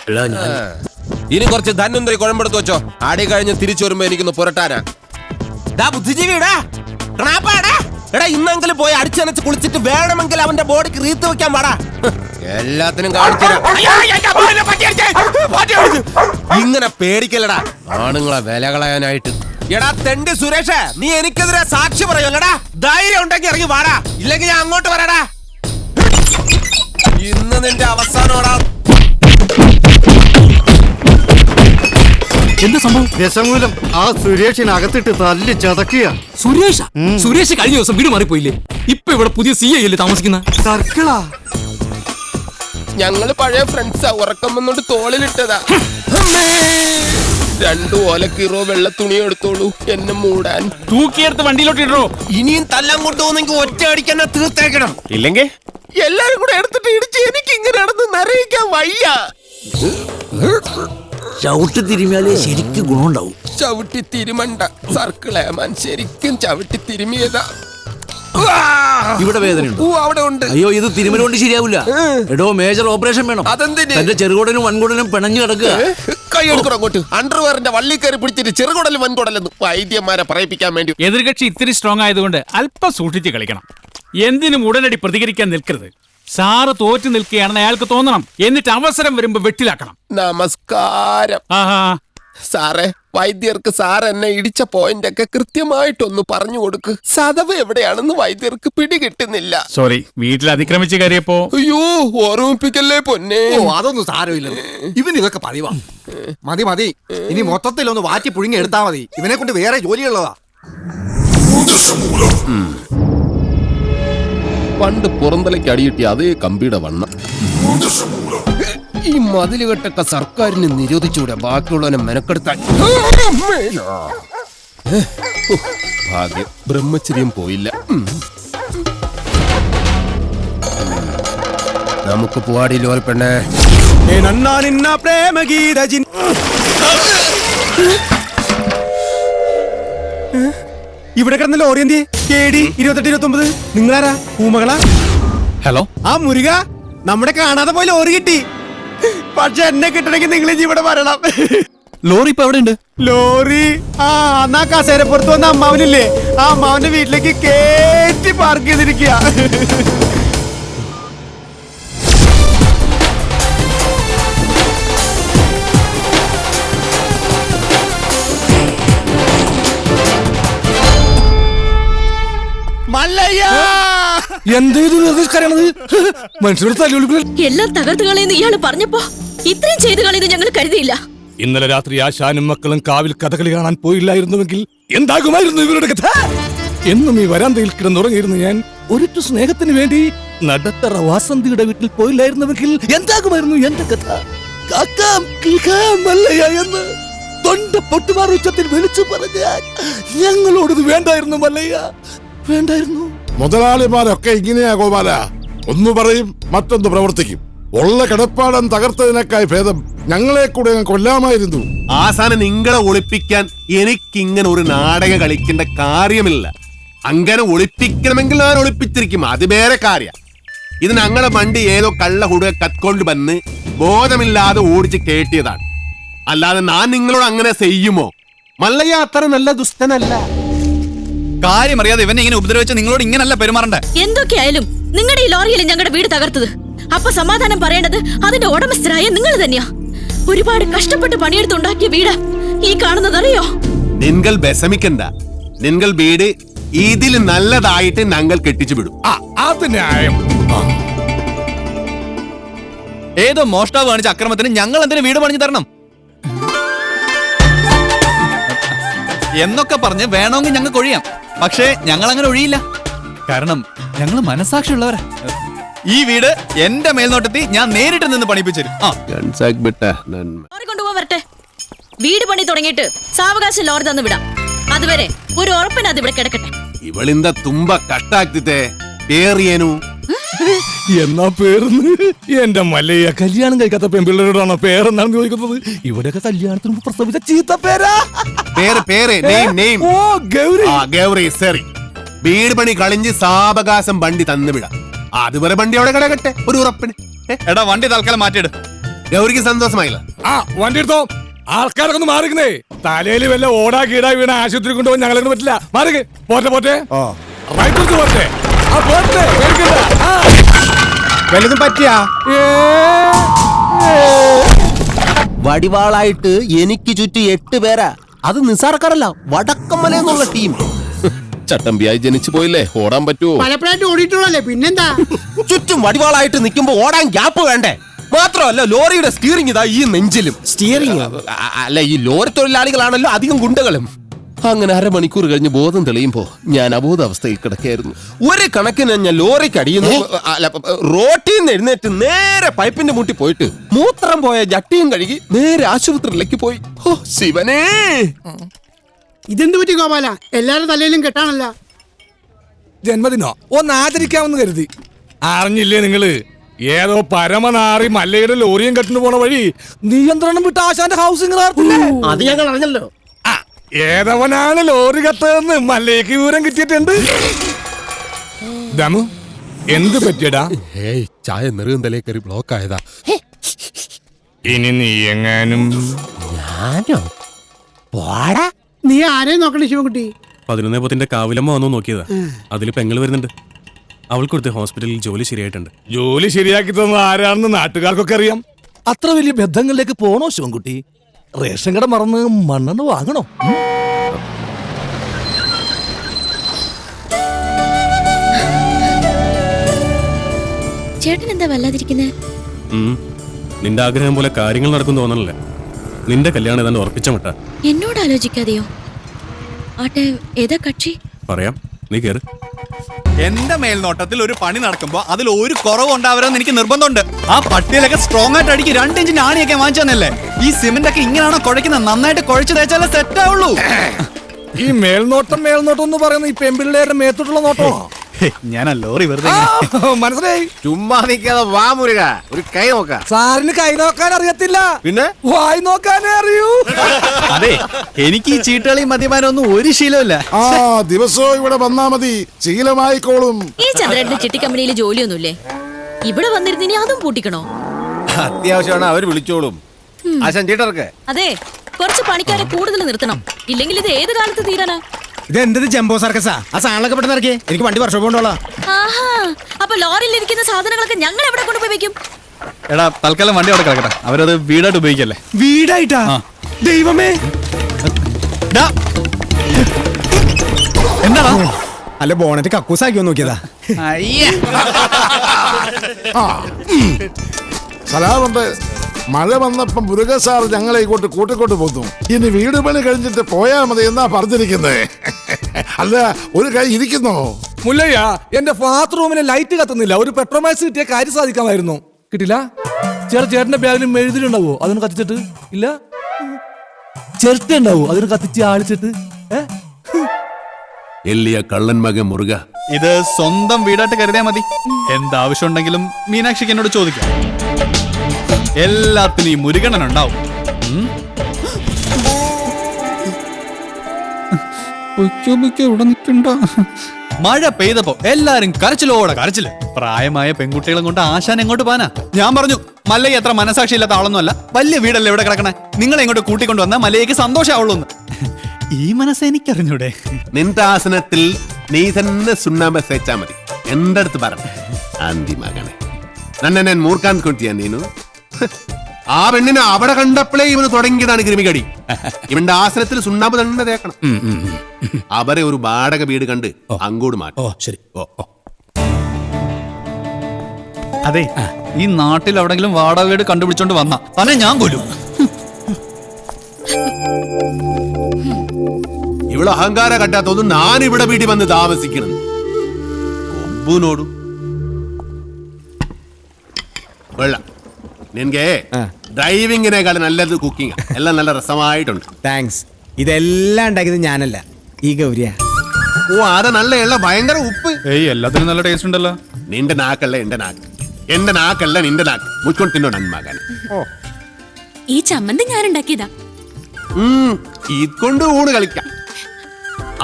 അല്ല, ഇനി കുറച്ച് ധന്വന്തരി കുഴമ്പെടുത്ത് വെച്ചോ. ആടി കഴിഞ്ഞ് തിരിച്ചു വരുമ്പോ എനിക്കൊന്ന് പുരട്ടാനാ. ബുദ്ധിജീവിടാ, എടാ ഇന്നെങ്കിലും പോയി അടിച്ചനച്ച് കുളിച്ചിട്ട് വേണമെങ്കിൽ അവന്റെ ബോഡിക്ക് റീത്ത് വെക്കാൻ പാടാ. എല്ലാത്തിനും കാണിച്ചു. ഇങ്ങനെ പേടിക്കല്ലടാ ആണുങ്ങളെ വില കളയാനായിട്ട്. എടാ തെണ്ടി സുരേഷ്, നീ എനിക്കെതിരെ സാക്ഷി പറയല്ലടാ. ധൈര്യം ഉണ്ടെങ്കിൽ ഇറങ്ങി വാടാ, ഇല്ലെങ്കിൽ ഞാൻ അങ്ങോട്ട് വരാടാ. ഇന്ന് നിന്റെ അവസാനോടാ. എന്താ സംഭവം? രസമൂലം ആ സുരേഷിനകത്തിട്ട് തല്ലി ചതക്കുക. സുരേഷ് കഴിഞ്ഞ ദിവസം വീട് മാറിപ്പോയില്ലേ? ഇപ്പൊ ഇവിടെ പുതിയ CI അല്ലേ താമസിക്കുന്ന? സർക്കിളാ. ഞങ്ങള് പഴയ ഫ്രണ്ട്സാ. ഉറക്കം വന്നോണ്ട് തോളിലിട്ടതാ. 2 ഓലക്കീറോ വെള്ള തുണി എടുത്തോളൂ എന്നെ മൂടാൻ. തൂക്കിയെടുത്ത് വണ്ടിയിലോട്ട് ഇടോ. ഇനിയും തല്ലാൻ കൊണ്ടുപോകുന്നെങ്കിൽ ഒറ്റ അടിക്കാൻ തീർത്തേക്കണം. ഇല്ലെങ്കിൽ എല്ലാരും കൂടെ എടുത്തിട്ട് ഇടിച്ച് എനിക്ക് ഇങ്ങനെ നടന്ന് നിറയിക്കാൻ വയ്യ. ചവിട്ടി തിരുമിയാലേ ശരിക്കും ഗുണമുണ്ടാവും. ചവിട്ടി തിരുമണ്ട സർക്കിളേമാൻ, ശരിക്കും ചവിട്ടി തിരുമിയതാ. ഇവിടെ വേദനയുണ്ട്? അവിടെ ഉണ്ട്. അയ്യോ, ഇത് തിരുമലുകൊണ്ട് ശരിയാവില്ല. എടോ, മേജർ ഓപ്പറേഷൻ വേണം. അതെന്തിന്? എന്റെ ചെറുകുടലും വൻകുടലും പിണഞ്ഞു കിടക്കുക. കൈ എടുക്കണം അങ്ങോട്ട്. അണ്ടർവെയറിന്റെ വള്ളി കയറി പിടിച്ചിട്ട് ചെറുകുടലും വൻകുടലെന്ന് വൈദ്യന്മാരെ പറയിപ്പിക്കാൻ വേണ്ടി. എതിർകക്ഷി ഇത്തിരി സ്ട്രോങ് ആയതുകൊണ്ട് അല്പം സൂക്ഷിച്ച് കളിക്കണം. എന്തിനും ഉടനടി പ്രതികരിക്കാൻ നിൽക്കരുത്. സാറ് തോറ്റു നിൽക്കുകയാണെന്ന് അയാൾക്ക് തോന്നണം. എന്നിട്ട് അവസരം വരുമ്പോ വെട്ടിലാക്കണം. നമസ്കാരം സാറേ. വൈദ്യർക്ക് സാർ എന്നെ ഇടിച്ച പോയിന്റ് ഒക്കെ കൃത്യമായിട്ടൊന്ന് പറഞ്ഞു കൊടുക്ക്. സദവ് എവിടെയാണെന്ന് വൈദ്യർക്ക് പിടികിട്ടുന്നില്ല. സോറി, വീട്ടിൽ അതിക്രമിച്ച് കയറിയപ്പോ. അയ്യോ, ഓർമ്മിപ്പിക്കല്ലേ പൊന്നെ. അതൊന്നും സാരമില്ല. ഇവൻ ഇതൊക്കെ പതിവാ. മതി. ഇനി മൊത്തത്തിൽ ഒന്ന് വാറ്റി പുഴുങ്ങി എടുത്താ മതി. ഇവനെ കൊണ്ട് വേറെ ജോലിയുള്ളതാ. പണ്ട് പുറന്തലയ്ക്ക് അടിയിട്ടിയ അതേ കമ്പിയുടെ വണ്ണം. ഈ മതിലുകെട്ടൊക്കെ സർക്കാരിന് നിരോധിച്ചുകൂടെ ബാക്കിയുള്ളവനെ മെനക്കെടുത്താൻ. ഭാഗ്യം ബ്രഹ്മചര്യം പോയില്ല. നമുക്ക് പോവാടില്ലോ പെണ്ണേ. ഇവിടെ കിടന്ന ലോറി എന്തിയെ KD 2829 നിങ്ങളാരാ? പൂമകളാ? ഹലോ, ആ മുരുക, നമ്മുടെ കാണാതെ പോയി ലോറി കിട്ടി. പക്ഷെ എന്നെ കിട്ടണമെങ്കിൽ നിങ്ങൾ ഇനി ഇവിടെ വരണം. ലോറി ഇപ്പൊ എവിടെ ഉണ്ട്? ലോറി എന്നാ കസേരപ്പുറത്ത് വന്ന അമ്മാവനില്ലേ, ആ അമ്മാവന്റെ വീട്ടിലേക്ക് കേറ്റി പാർക്ക് ചെയ്തിരിക്കുക. മനുഷ്യരുടെ തല്ലുകൊടുക്കൽ എല്ലാം തകർത്ത് കളയുന്ന ഇയാള് പറഞ്ഞപ്പോ ഇത്രയും ചെയ്തു കളയുന്ന ഞങ്ങൾ കരുതിയില്ല. ഇന്നലെ രാത്രി ആശാനും മക്കളും കാവിൽ കഥകളി കാണാൻ പോയില്ലായിരുന്നുവെങ്കിൽ എന്താകുമായിരുന്നു ഇവരുടെ കഥ? എന്നും ഈ വരാന്തയിൽ കിടന്നുറങ്ങിയിരുന്നു ഞാൻ. ഒരിറ്റു സ്നേഹത്തിന് വേണ്ടി നടത്തറ വാസന്തിയുടെ വീട്ടിൽ പോയില്ലായിരുന്നുവെങ്കിൽ എന്താകുമായിരുന്നു എന്റെ കഥ? കാക്കാം കിളിക്കാം മല്ലയ്യ എന്ന് തൊണ്ട പൊട്ടുമാർ ഉച്ചത്തിൽ വിളിച്ചു പറഞ്ഞാൽ ഞങ്ങളോടത് വേണ്ടായിരുന്നു മല്ലയ്യ, വേണ്ടായിരുന്നു. മുതലാളിമാരൊക്കെ ഇങ്ങനെയാ ഗോപാല. ഒന്ന് പറയും മറ്റൊന്ന് പ്രവർത്തിക്കും. ഉള്ള കിടപ്പാടം തകർത്തതിനേക്കായി ഭേദം ഞങ്ങളെ കൂടെ കൊല്ലാമായിരുന്നു. ആസാനം നിങ്ങളെ ഒളിപ്പിക്കാൻ എനിക്കിങ്ങനെ ഒരു നാടകം കളിക്കേണ്ട കാര്യമില്ല. അങ്ങനെ ഒളിപ്പിക്കണമെങ്കിൽ ഞാൻ ഒളിപ്പിച്ചിരിക്കും, അത് വേറെ കാര്യം. ഇത് ഞങ്ങളെ വണ്ടി ഏതോ കള്ള ഹുടുക കത്കൊണ്ട് വന്ന് ബോധമില്ലാതെ ഓടിച്ച് കേട്ടിയതാണ്. അല്ലാതെ ഞാൻ നിങ്ങളോട് അങ്ങനെ ചെയ്യുമോ? മല്ലയ്യ അത്ര നല്ല ദുഷ്ടനല്ല. കാര്യം അറിയാതെ ഇവനെ ഇങ്ങനെ ഉപദ്രവിച്ച നിങ്ങളോട് ഇങ്ങനല്ല പെരുമാറണ്ടേ. എന്തൊക്കെയായാലും നിങ്ങളുടെ ഈ ലോറിയിൽ ഞങ്ങളുടെ വീട് തകർത്തത്. അപ്പൊ സമാധാനം പറയേണ്ടത് അതിന്റെ ഉടമസ്ഥരായ നിങ്ങൾ തന്നെയാ. ഒരുപാട് കഷ്ടപ്പെട്ട് പണിയെടുത്തുണ്ടാക്കിയ വീട് ഈ കാണുന്നതറിയോ? നിങ്ങൾ വിഷമിക്കണ്ട. നിങ്ങൾ വീട് ഇതിൽ നല്ലതായിട്ട് ഞങ്ങൾ കെട്ടിച്ചു വിടും. അത് ന്യായം. ഏതോ മോഷ്ടാവ് കാണിച്ച അക്രമത്തിന് ഞങ്ങൾ എന്തിനു വീട് പണിഞ്ഞു തരണം എന്നൊക്കെ പറഞ്ഞ് വേണമെങ്കിൽ ഞങ്ങൾക്ക് ഒഴിയാം. പക്ഷേ ഞങ്ങൾ അങ്ങനെ ഒഴിയില്ല. കാരണം ഞങ്ങൾ മനസാക്ഷിയുള്ളവരാ. ഈ വീട് എന്റെ മേൽനോട്ടത്തിൽ ഞാൻ നേരിട്ട് നിന്ന് പണിപ്പിച്ചു. കൊണ്ടുപോകാൻ വരട്ടെ. വീട് പണി തുടങ്ങിയിട്ട് സാവകാശം ലോറി തന്നു വിടാം. അതുവരെ ഒരു ഉറപ്പിന് അത് ഇവിടെ കിടക്കട്ടെ. ഇവളിന്ത തുമ്പ കട്ടാക്കിത്തെ പേറിയേനു എന്നാ പേർന്ന് എന്റെ മല്ലയ്യ കല്യാണം കഴിക്കാത്ത പെൺപിള്ളേരോടാണോ പേരെന്നാണ് ചോദിക്കുന്നത്? ഇവരൊക്കെ കല്യാണത്തിന് മുമ്പ് പ്രസവിച്ച ചീത്ത പേരാ. ഗൗരി സറി. വീട് പണി കളിഞ്ഞ് സാവകാശം വണ്ടി തന്നുവിടാം. അതുവരെ വണ്ടി അവിടെ കിടക്കട്ടെ ഒരു ഉറപ്പിന്. എടാ വണ്ടി തൽക്കാലം മാറ്റിയിട്. ഗൗരിക്ക് സന്തോഷമായില്ല. വണ്ടി എടുത്തോ. ആൾക്കാരൊക്കെ ഒന്ന് മാറിക്കുന്നേ. തലയിൽ വല്ല ഓടാ കീടാ വീണ ആശുപത്രി കൊണ്ടുപോകാൻ ഞങ്ങളെ പറ്റില്ല. മാറിക്ക്. പോട്ടെ പോട്ടെ പോട്ടെ. വലുതും പറ്റിയാ വടിവാളായിട്ട് എനിക്ക് ചുറ്റും 8 പേരാ. അത് നിസാർക്കാരല്ല, വടക്കമ്മല എന്നുള്ള ടീം. ചട്ടമ്പിയായി ജനിച്ചു പോയില്ലേ, ഓടാൻ പറ്റുമോ? പലപ്പോഴായിട്ട് ഓടിയിട്ടുള്ളല്ലേ, പിന്നെന്താ? ചുറ്റും വടിവാളായിട്ട് നിൽക്കുമ്പോ ഓടാൻ ഗ്യാപ്പ് വേണ്ടേ? മാത്രമല്ല ലോറിയുടെ സ്റ്റിയറിംഗ് ഇതാ ഈ നെഞ്ചിലും. സ്റ്റിയറിംഗ് അല്ല, ഈ ലോറി തൊഴിലാളികളാണല്ലോ അധികം ഗുണ്ടകളും. അങ്ങനെ അരമണിക്കൂർ കഴിഞ്ഞ് ബോധം തെളിയുമ്പോ ഞാൻ അബോധാവസ്ഥയിൽ കിടക്കായിരുന്നു. ഒരു കണക്കിന് ഞാൻ ലോറിക്ക് അടിയുന്നു. റോട്ടിൽ നിന്ന് എഴുന്നേറ്റ് നേരെ പൈപ്പിന്റെ മുട്ടി പോയിട്ട് മൂത്രം പോയ ജട്ടിയും കഴുകി നേരെ ആശുപത്രിയിലേക്ക് പോയി. ഓ ശിവനേ, ഇതെന്ത് പറ്റി ഗോപാല? എല്ലാരും തലയിലും കെട്ടാണല്ല. ജന്മദിനോ ഒന്ന് ആചരിക്കാമെന്ന് കരുതി. അറിഞ്ഞില്ലേ നിങ്ങള്? ഏതോ പരമനാറി മല്ലയുടെ ലോറിയും കെട്ടിന് പോണ വഴി നിയന്ത്രണം വിട്ട് ആശാന്റെ ഹൗസിംഗ് അത് ഞങ്ങൾ അറിഞ്ഞല്ലോ. ഏതവനാണ് ലോറി കത്തതെന്ന് മല്ലയ്ക്ക് വിവരം കിട്ടിയിട്ടുണ്ട്. ദമു എന്ത് പറ്റിയടാ? ചായ നെറുകന്തലേ കയറി ബ്ലോക്ക് ആയതാ. ഇനി നീ എങ്ങാനും നീ ആരെയും നോക്കണേ ശിവൻകുട്ടി? 11 കാവിലമ്മ വന്നു നോക്കിയതാ. അതിൽ പെങ്ങൾ വരുന്നുണ്ട്. അവൾക്കൊടുത്ത് ഹോസ്പിറ്റലിൽ ജോലി ശരിയായിട്ടുണ്ട്. ജോലി ശരിയാക്കി തന്നത് ആരാണെന്ന് നാട്ടുകാർക്കൊക്കെ അറിയാം. അത്ര വലിയ ബന്ധങ്ങളിലേക്ക് പോണോ ശിവൻകുട്ടി? റേഷൻ കട മറന്ന് മണ്ണെണ്ണ വാങ്ങണോ? ചേട്ടൻ എന്താ വല്ലാതിരിക്കുന്നേ? നിന്റെ ആഗ്രഹം പോലെ കാര്യങ്ങൾ നടക്കും തോന്നണല്ലേ. നിന്റെ കല്യാണം ഏതാണ്ട് ഉറപ്പിച്ച മട്ട. എന്നോട് ആലോചിക്കാതെയോ? ആട്ടെ, ഏതാ കക്ഷി? പറയാം. നീ കയറി. എന്റെ മേൽനോട്ടത്തിൽ ഒരു പണി നടക്കുമ്പോ അതിൽ ഒരു കുറവ് ഉണ്ടാവരുതെന്ന് എനിക്ക് നിർബന്ധമുണ്ട്. ആ പട്ടിയിലൊക്കെ സ്ട്രോങ് ആയിട്ട് അടിക്ക് 2 ഇഞ്ചിന്റെ ആണിയൊക്കെ വാങ്ങിച്ചതന്നല്ലേ. ഈ സിമെന്റ് ഒക്കെ ഇങ്ങനെയാണോ കുഴക്കുന്നത്? നന്നായിട്ട് കുഴച്ച് തേച്ചാലേ സെറ്റ് ആവുള്ളൂ. ഈ മേൽനോട്ടം എന്ന് പറയുന്നത് ഈ പെമ്പിള്ളേരുടെ മേത്തോട്ടുള്ള നോട്ടമാണോ? ഞാൻ ആ ലോറി വെറുതെ മനസ്സിലായി. ചുമ്മാ നിൽക്കാതെ വാ മുരുക, ഒരു കൈ നോക്ക. സാറിന് കൈ നോക്കാൻ അറിയത്തില്ല, പിന്നെ വായി നോക്കാനേ അറിയൂ. അതെ, എനിക്ക് ഈ ചീട്ടുകളിയും മദ്യപാനൊന്നും ഒരു ശീലമില്ല. ദിവസവും ഇവിടെ വന്നാ മതി, ശീലമായിക്കോളും. ഈ ചന്ദ്രന്റെ ചിട്ടി കമ്പനിയിൽ ജോലിയൊന്നുമില്ലേ? ഇവിടെ വന്നിരുന്നിനി അതും പൂട്ടിക്കണോ? അത്യാവശ്യമാണ്, അവർ വിളിച്ചോളും. ആശാൻ ചീട്ടർക്ക് അതെ, കുറച്ച് പണിക്കാരെ കൂടുതൽ നിർത്തണം, ഇല്ലെങ്കിൽ ഇത് ഏത് കാലത്ത് തീരാനാ? ഇത് എന്തത് ജംബോ സർക്കസാ? ആ സാധനങ്ങളൊക്കെ പെട്ടെന്ന് ഇറക്കിയേ, എനിക്ക് വണ്ടി വർഷം കൊണ്ടോളാം. ആഹാ, അപ്പൊ ലോറിയിൽ ഇരിക്കുന്ന സാധനങ്ങളൊക്കെ ഞങ്ങൾ എവിടെ കൊണ്ടുപോയി വെക്കും? എടാ, തൽക്കാലം വണ്ടി അവിടെ കിടക്കട്ടെ, അവരത് വീടായിട്ട് ഉപയോഗിക്കല്ലേ. വീടായിട്ടാ? ദൈവമേ, എന്താടാ? അല്ല ബോണറ്റ് കക്കൂസാക്കിയോ നോക്കിയതാ. സലാമുണ്ട്. മഴ വന്നപ്പം മുരുക സാർ ഞങ്ങളെ ഇങ്ങോട്ട് കൂട്ടിക്കൊണ്ട് പോന്നു. ഇനി വീട് പണി കഴിഞ്ഞിട്ട് പോയാ മതി എന്നാ പറഞ്ഞിരിക്കുന്നത്. അല്ല, ഒരു കൈ ഇരിക്കുന്നോ? മുല്ലയ്യ, എന്റെ ബാത്റൂമിന് ലൈറ്റ് കത്തുന്നില്ല. ഒരു പെട്രോമാക്സ് കിട്ടിയ കാര്യം സാധിക്കാമായിരുന്നു. കിട്ടില്ല. ചേട്ടന്റെ ബാഗിൽ മെഴുതിലുണ്ടാവോ? അതിന് കത്തിച്ചിട്ട് ഇല്ല. ചിരട്ട ഉണ്ടാവോ? അതിന് കത്തിച്ച് ആളിച്ചിട്ട്. എല്ലിയ കള്ളൻ മകൻ മുരുക, ഇത് സ്വന്തം വീടായിട്ട് കരുതിയാ മതി. എന്താവശ്യം ഉണ്ടെങ്കിലും മീനാക്ഷിക്ക് എന്നോട് ചോദിക്കാം. എല്ലാത്തിനും ഈ മുരുകണ്ണൻ ഉണ്ടാവും. ഇവിടെ നിൽക്കണ്ട. മഴ പെയ്തപ്പോ എല്ലാരും കരച്ചിലോടെ കരച്ചില്. പ്രായമായ പെൺകുട്ടികളെ കൊണ്ട് ആശാൻ എങ്ങോട്ട് പോകാനാ? ഞാൻ പറഞ്ഞു, മല്ലയ്യ എത്ര മനസാക്ഷി ഇല്ലാത്ത ആളൊന്നുമല്ല. വലിയ വീടല്ലേ ഇവിടെ കിടക്കണേ, നിങ്ങളെ ഇങ്ങോട്ട് കൂട്ടിക്കൊണ്ട് വന്നാൽ മല്ലയ്യക്ക് സന്തോഷമാവുള്ളൂ. ഈ മനസ്സ് എനിക്കറിഞ്ഞൂടെ? നിന്റെ ആസനത്തിൽ നീ തന്നെ സുണ്ണാമ്പ തേച്ചാ മതി. എന്റെ അടുത്ത് പറഞ്ഞു ആന്തി മകനെ, നന്നെ ഞാൻ മൂർക്കാൻ കൊണ്ടിയാ നീനു. ആ പെണ്ണിനെ അവിടെ കണ്ടപ്പോഴേ ഇവന് തുടങ്ങിയതാണ് ക്രിമികടി. ഇവന്റെ ആസനത്തിൽ സുണ്ണാമ്പ് തന്നെ തേക്കണം. അവരെ ഒരു വാടക വീട് കണ്ട് അങ്ങോട്ട് മാറ്റും. ശരി. അതെ, ഈ നാട്ടിൽ എവിടെങ്കിലും വാടക വീട് കണ്ടുപിടിച്ചോണ്ട് വന്ന തന്നെ ഞാൻ കൊല്ലും. ഇവിടെ അഹങ്കാര കട്ടാത്തൊന്നും ഞാൻ ഇവിടെ വീട്ടിൽ വന്ന് താമസിക്കണം. കൊമ്പുനോടും വെള്ളം. നിനക്ക് ഡ്രൈവിങ്ങിനേക്കാളും നല്ലത് കുക്കിംഗ്. എല്ലാം നല്ല രസമായിട്ടുണ്ട്. താങ്ക്സ്. ഇതെല്ലാം ഉണ്ടാക്കിയത് ഞാനല്ല, ഈ ഗൗരിയാ. ഓ, അത് നല്ല എള്ള ഭയങ്കര ഉപ്പ്. എല്ലാത്തിനും നല്ല ടേസ്റ്റ് ഉണ്ടല്ലോ. നിന്റെ നാക്കല്ല എന്റെ നാക്ക്, എന്റെ നാക്കല്ല നിന്റെ നാക്ക്. മുച്ചോണ്ട് തിന്നോ നന്മകൻ. ഈ ചമ്മന്തി ഞാൻ ഉണ്ടാക്കിയതാ. ഇതുകൊണ്ട് ഊണ് കളിക്കാം.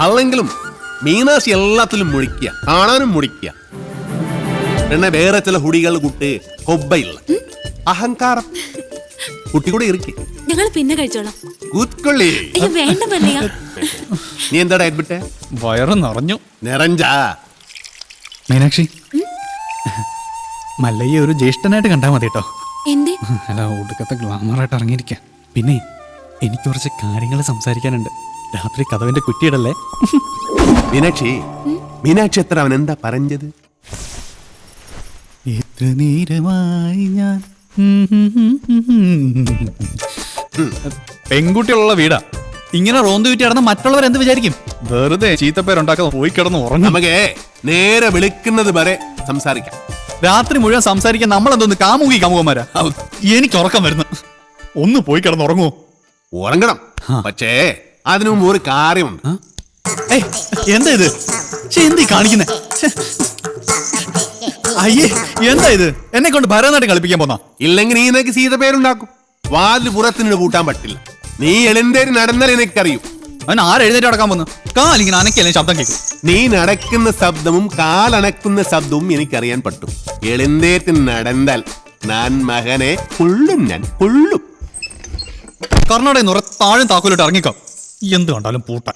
അല്ലെങ്കിലും മീനാശി എല്ലാത്തിലും മുഴിക്കുക, കാണാനും മുടിക്കുക. പിന്നെ വേറെ ചില ഹുടികൾ കുട്ടി കൊബ്ബയില്ല അഹങ്കാരം കുട്ടി കൂടെ ഇരിക്കും. ഞങ്ങൾ പിന്നെ കഴിച്ചോളാം. കൂത്തൊള്ളി. വേണ്ട മല്ലയ്യ. നീ എന്താ ഡയറ്റ് വിട്ടേ? വയറ് നിറഞ്ഞു. നിറഞ്ചാ? മീനാക്ഷി, മല്ലയ്യ ഒരു ജ്യേഷ്ഠനായിട്ട് കണ്ടാ മതി കേട്ടോ. എന്തേ? അല്ല, ഒടുക്കത്തെ ഗ്ലാമറായിട്ട് ഇറങ്ങിയിരിക്കാം. പിന്നെ എനിക്ക് കുറച്ച് കാര്യങ്ങൾ സംസാരിക്കാനുണ്ട്. രാത്രി കഥവിന്റെ കുറ്റിയിടല്ലേ. മീനാക്ഷി, മീനാക്ഷി എത്ര അവൻ എന്താ പറഞ്ഞത്? എത്ര നേരമായി ഞാൻ പെൺകുട്ടികളുള്ള വീടാ. ഇങ്ങനെ റോന്തു വിറ്റി കിടന്ന മറ്റുള്ളവർ എന്ത് വിചാരിക്കും? വെറുതെ ചീത്തപ്പേരുണ്ടാക്കാതെ പോയി കിടന്ന് ഉറങ്ങും. നമുക്ക് നേരെ വിളിക്കുന്നത് വരെ സംസാരിക്കാം. രാത്രി മുഴുവൻ സംസാരിക്കാൻ നമ്മളെന്തോന്ന് കാമുകന്മാരാ? എനിക്ക് ഉറക്കം വരുന്നു. ഒന്ന് പോയി കിടന്ന് ഉറങ്ങുമോ? ഉറങ്ങണം, പക്ഷേ അതിനു മുമ്പ് ഒരു കാര്യമുണ്ട്. എന്താ ഇത്? എന്ത് കാണിക്കുന്നേ? അയ്യേ, എന്താ ഇത്? എന്നെ കൊണ്ട് ഭരതനാട്യം കളിപ്പിക്കാൻ പോന്നാ? ഇല്ലെങ്കിൽ നീ നിനക്ക് സീത പേരുണ്ടാക്കും. വാതിൽ പുറത്തിനോട് കൂട്ടാൻ പറ്റില്ല. നീ എളിന്തേരി നടന്നാൽ എനിക്കറിയൂ. അവൻ ആരെഴുന്നേറ്റ് നടക്കാൻ പോന്നു? കാലിങ്ങനെ അനക്കല്ലേ ശബ്ദം കേൾക്കും. നീ നടക്കുന്ന ശബ്ദവും കാലണക്കുന്ന ശബ്ദവും എനിക്കറിയാൻ പറ്റും. എളിന്തേറ്റ് നടന്നാൽ ഞാൻ മകനെ കൊള്ളും, ഞാൻ കൊള്ളും. കർണാടക നിറ താഴും താക്കോലിട്ട് ഇറങ്ങിക്കോ. എന്ത് കണ്ടാലും പൂട്ട.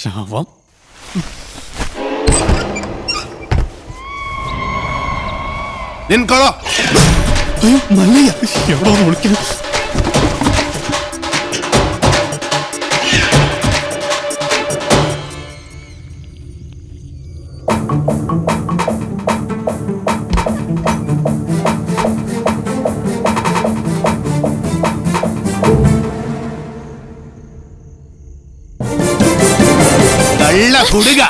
ശവം. നിൻകൊള്ളോ മല്ലയ്യ എവിടെ വിളിക്കുന്നു? കള്ള കുടുക.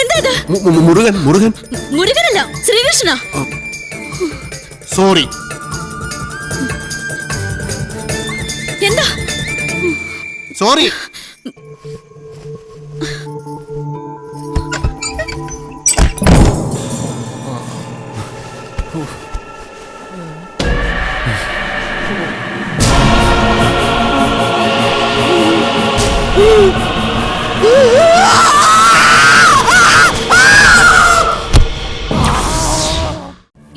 എന്താ ഇത്? മുരുകൻ മുരുകൻ മുരുകനല്ല, ശ്രീകൃഷ്ണ. സോറി. എന്താ? സോറി.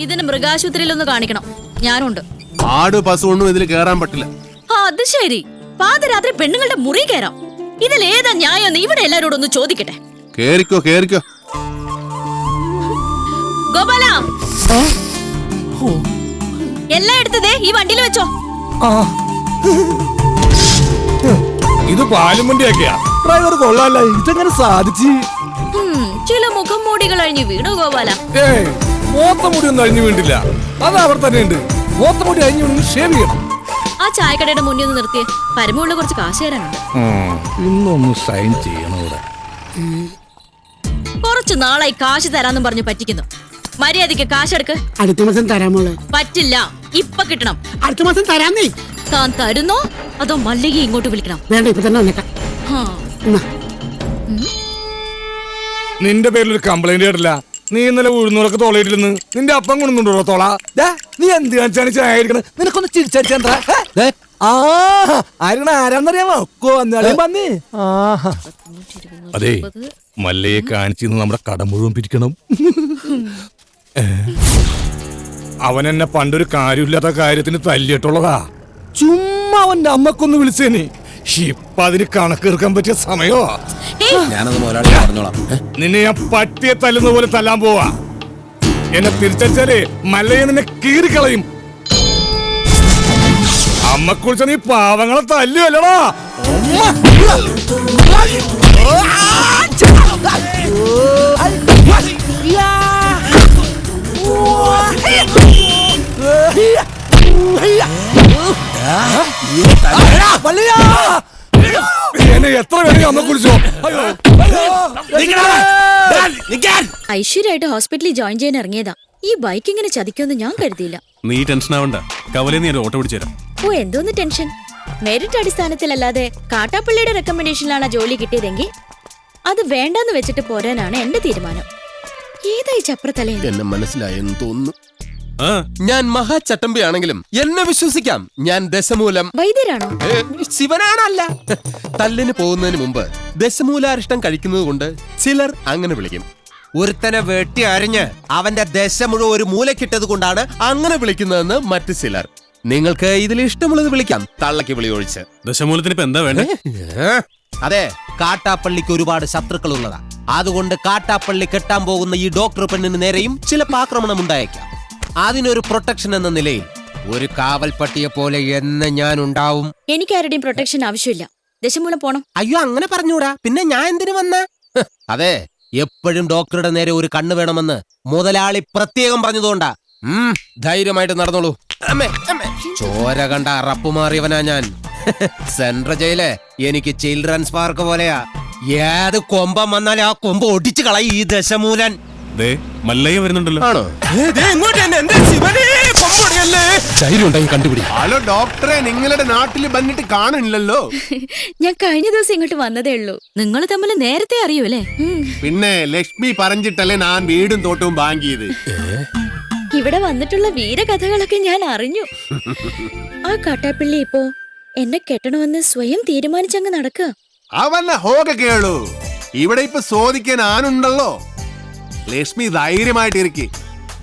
ഇതിന് മൃഗാശുപത്രിയിലൊന്ന് കാണിക്കണം. ഞാനുണ്ട്. ആട് പശു ഒന്നും ഇതിൽ കേറാൻ പറ്റില്ല. അത് ശരി. പാതിരാത്രി പെണ്ണുങ്ങളുടെ മുറി കയറാം. ഇതിൽ ഏതാ ന്യായം? ഇവിടെ എല്ലാരോടും ഒന്ന് ചോദിക്കട്ടെ. കേറിക്കോ കേറിക്കോ. ഗോപാല, എല്ലാം എടുത്തതേ ഈ വണ്ടിയിൽ വെച്ചോ. ഇത് പാലും വണ്ടിയൊക്കെയാ. ഡ്രൈവർ കൊള്ളാല്ല, ഇതെങ്ങനെ സാധിച്ചു? ചില മുഖം മൂടികൾ അഴിഞ്ഞു വീണു ഗോപാല. മോത്തമുടി ഒന്നും അഴിഞ്ഞു വീണ്ടില്ല, അത് അവിടെ തന്നെ ഉണ്ട്. മോത്തമുടി അഴിഞ്ഞു വീണ് ഷേവ് ചെയ്യണം. ആ ചായക്കടയുടെ മുന്നിൽ ഒന്ന് നിർത്തിയേ. പരമുള്ള കുറച്ച് കാശ് തരാനുണ്ട്. ഇന്നൊന്ന് സൈൻ ചെയ്യണം ഇവിടെ. കുറച്ചു നാളായി കാശ് തരാന്നും പറഞ്ഞു പറ്റിക്കുന്നു. മര്യാദയ്ക്ക് കാശെടുക്ക്. അടുത്ത മാസം തരാമോളെ. പറ്റില്ല, ഇപ്പൊ കിട്ടണം. അടുത്ത മാസം തരാന്നേ. താൻ തരുന്നോ അതോ മല്ലിക ഇങ്ങോട്ട് വിളിക്കണം? വേണ്ട, ഇപ്പൊ തന്നെ വന്നേക്കാം. നിന്റെ പേരിൽ ഒരു കംപ്ലൈന്റ് കേട്ടില്ല. നീ ഇന്നലെ ഉഴുന്നൂറൊക്കെ തോളയിട്ടില്ലെന്ന് നിന്റെ അപ്പം കൊണ്ടുണ്ടോ തോള? നീ എന്ത് കാണിച്ചാണ് ചായ കഴിക്കണത്? നിനക്കൊന്ന് ചിരിച്ചാ ആരാന്നറിയാമോ? അതെ, മല്ലയെ കാണിച്ചു നമ്മുടെ കട മുഴുവൻ പിരിക്കണം. അവൻ എന്നെ പണ്ടൊരു കാര്യമില്ലാത്ത കാര്യത്തിന് തല്ലിയിട്ടുള്ളതാ. ചുമ്മാ അവന്റെ അമ്മക്കൊന്ന് വിളിച്ചേനെ. ഇപ്പൊ അതിന് കണക്കെടുക്കാൻ പറ്റിയ സമയോ? ഞാനത് മുതലാളി പറഞ്ഞോളാം. നിന്നെ ഞാൻ പട്ടിയെ തല്ലുന്ന പോലെ തല്ലാൻ പോവാ. എന്നെ തിരിച്ചാലേ മല്ലയെ നിന്നെ കീറിക്കളയും. അമ്മക്കുറിച്ച് നീ പാവങ്ങളെ തല്ലുവല്ലടാ. എന്നെ എത്ര വേണമെങ്കിൽ അമ്മ കുറിച്ചോ. ഐശ്വര്യമായിട്ട് ഹോസ്പിറ്റലിൽ ജോയിൻ ചെയ്യാൻ ഇറങ്ങിയതാ. ഈ ബൈക്ക് ഇങ്ങനെ ചതിക്കുമെന്ന് ഞാൻ കരുതിയില്ല. നീ ടെൻഷൻ ആവണ്ട, കവലെ നീ ഓട്ടോ പിടിച്ചു. ഓ, എന്തോന്ന് ടെൻഷൻ? മെറിറ്റ് അടിസ്ഥാനത്തിലല്ലാതെ കാട്ടാപ്പള്ളിയുടെ റെക്കമെൻഡേഷനിലാണ് ജോലി കിട്ടിയതെങ്കിൽ അത് വേണ്ടെന്ന് വെച്ചിട്ട് പോരാനാണ് എന്റെ തീരുമാനം. ഏതായി ചപ്രത്തലേ? എന്നെ മനസ്സിലായെന്ന് തോന്നുന്നു. ഞാൻ മഹാചട്ടമ്പിയാണെങ്കിലും എന്നെ വിശ്വസിക്കാം. ഞാൻ ദശമൂലം വൈദ്യരാണോ? ശിവനാണല്ല. തല്ലിന് പോകുന്നതിന് മുമ്പ് ദശമൂലാരിഷ്ടം കഴിക്കുന്നത് കൊണ്ട് ചിലർ അങ്ങനെ വിളിക്കും. ഒരുത്തനെ വെട്ടി അരിഞ്ഞ് അവന്റെ ദശ മുഴുവൻ ഒരു മൂലക്കിട്ടത് കൊണ്ടാണ് അങ്ങനെ വിളിക്കുന്നതെന്ന് മറ്റു ചിലർ. നിങ്ങൾക്ക് ഇതിൽ ഇഷ്ടമുള്ളത് വിളിക്കാം, തള്ളക്ക് വിളി ഒഴിച്ച്. ദശമൂലത്തിന് ഇപ്പൊ എന്താ വേണ്ടേ? അതെ, കാട്ടാപ്പള്ളിക്ക് ഒരുപാട് ശത്രുക്കൾ ഉള്ളതാ. അതുകൊണ്ട് കാട്ടാപ്പള്ളി കെട്ടാൻ പോകുന്ന ഈ ഡോക്ടർ പെണ്ണിന് നേരെയും ചിലപ്പോൾ ആക്രമണം ഉണ്ടായേക്കാം. അതിനൊരു പ്രൊട്ടക്ഷൻ എന്ന നിലയിൽ ഒരു കാവൽപ്പട്ടിയെ പോലെ എന്ന് ഞാൻ ഉണ്ടാവും. എനിക്ക് ആരുടെയും പ്രൊട്ടക്ഷൻ ആവശ്യമില്ല. ദശമൂലം പോണം. അയ്യോ, അങ്ങനെ പറഞ്ഞൂടാ. പിന്നെ ഞാൻ എന്തിനു വന്ന? അതെ, എപ്പോഴും ഡോക്ടറുടെ നേരെ ഒരു കണ്ണ് വേണമെന്ന് മുതലാളി പ്രത്യേകം പറഞ്ഞതുകൊണ്ടാ. ധൈര്യമായിട്ട് നടന്നോളൂ. ചോര കണ്ട അറപ്പുമാറിയവനാ ഞാൻ. സെൻട്രൽ ജയില് എനിക്ക് ചിൽഡ്രൻസ് പാർക്ക് പോലെയാ. ഏത് കൊമ്പം വന്നാലും ആ കൊമ്പ് ഒടിച്ചു കളയും ഈ ദശമൂലൻ. മല്ലയ്യ വരുന്നുണ്ടല്ലോ. ആണോ? കണ്ടുപിടി. ഹലോ ഡോക്ടറെ, നിങ്ങളുടെ നാട്ടിൽ വന്നിട്ട് കാണില്ലല്ലോ. ഞാൻ കഴിഞ്ഞ ദിവസം ഇങ്ങോട്ട് വന്നതേ ഉള്ളൂ. നിങ്ങൾ തമ്മിൽ നേരത്തെ അറിയൂല്ലേ? പിന്നെ ലക്ഷ്മി പറഞ്ഞിട്ടല്ലേ ഞാൻ വീടും തോട്ടവും വാങ്ങിയത്. ഇവിടെ വന്നിട്ടുള്ള വീരകഥകളൊക്കെ ഞാൻ അറിഞ്ഞു. ആ കാട്ടാപ്പിള്ളി ഇപ്പോ എന്നെ കെട്ടണമെന്ന് സ്വയം തീരുമാനിച്ചങ്ങ് നടക്കുക. അവന്നെ ഹോക കേളു. ഇവിടെ ഇപ്പൊ ചോദിക്കാൻ ആനുണ്ടല്ലോ. ലക്ഷ്മി ധൈര്യമായിട്ടിരിക്കെ.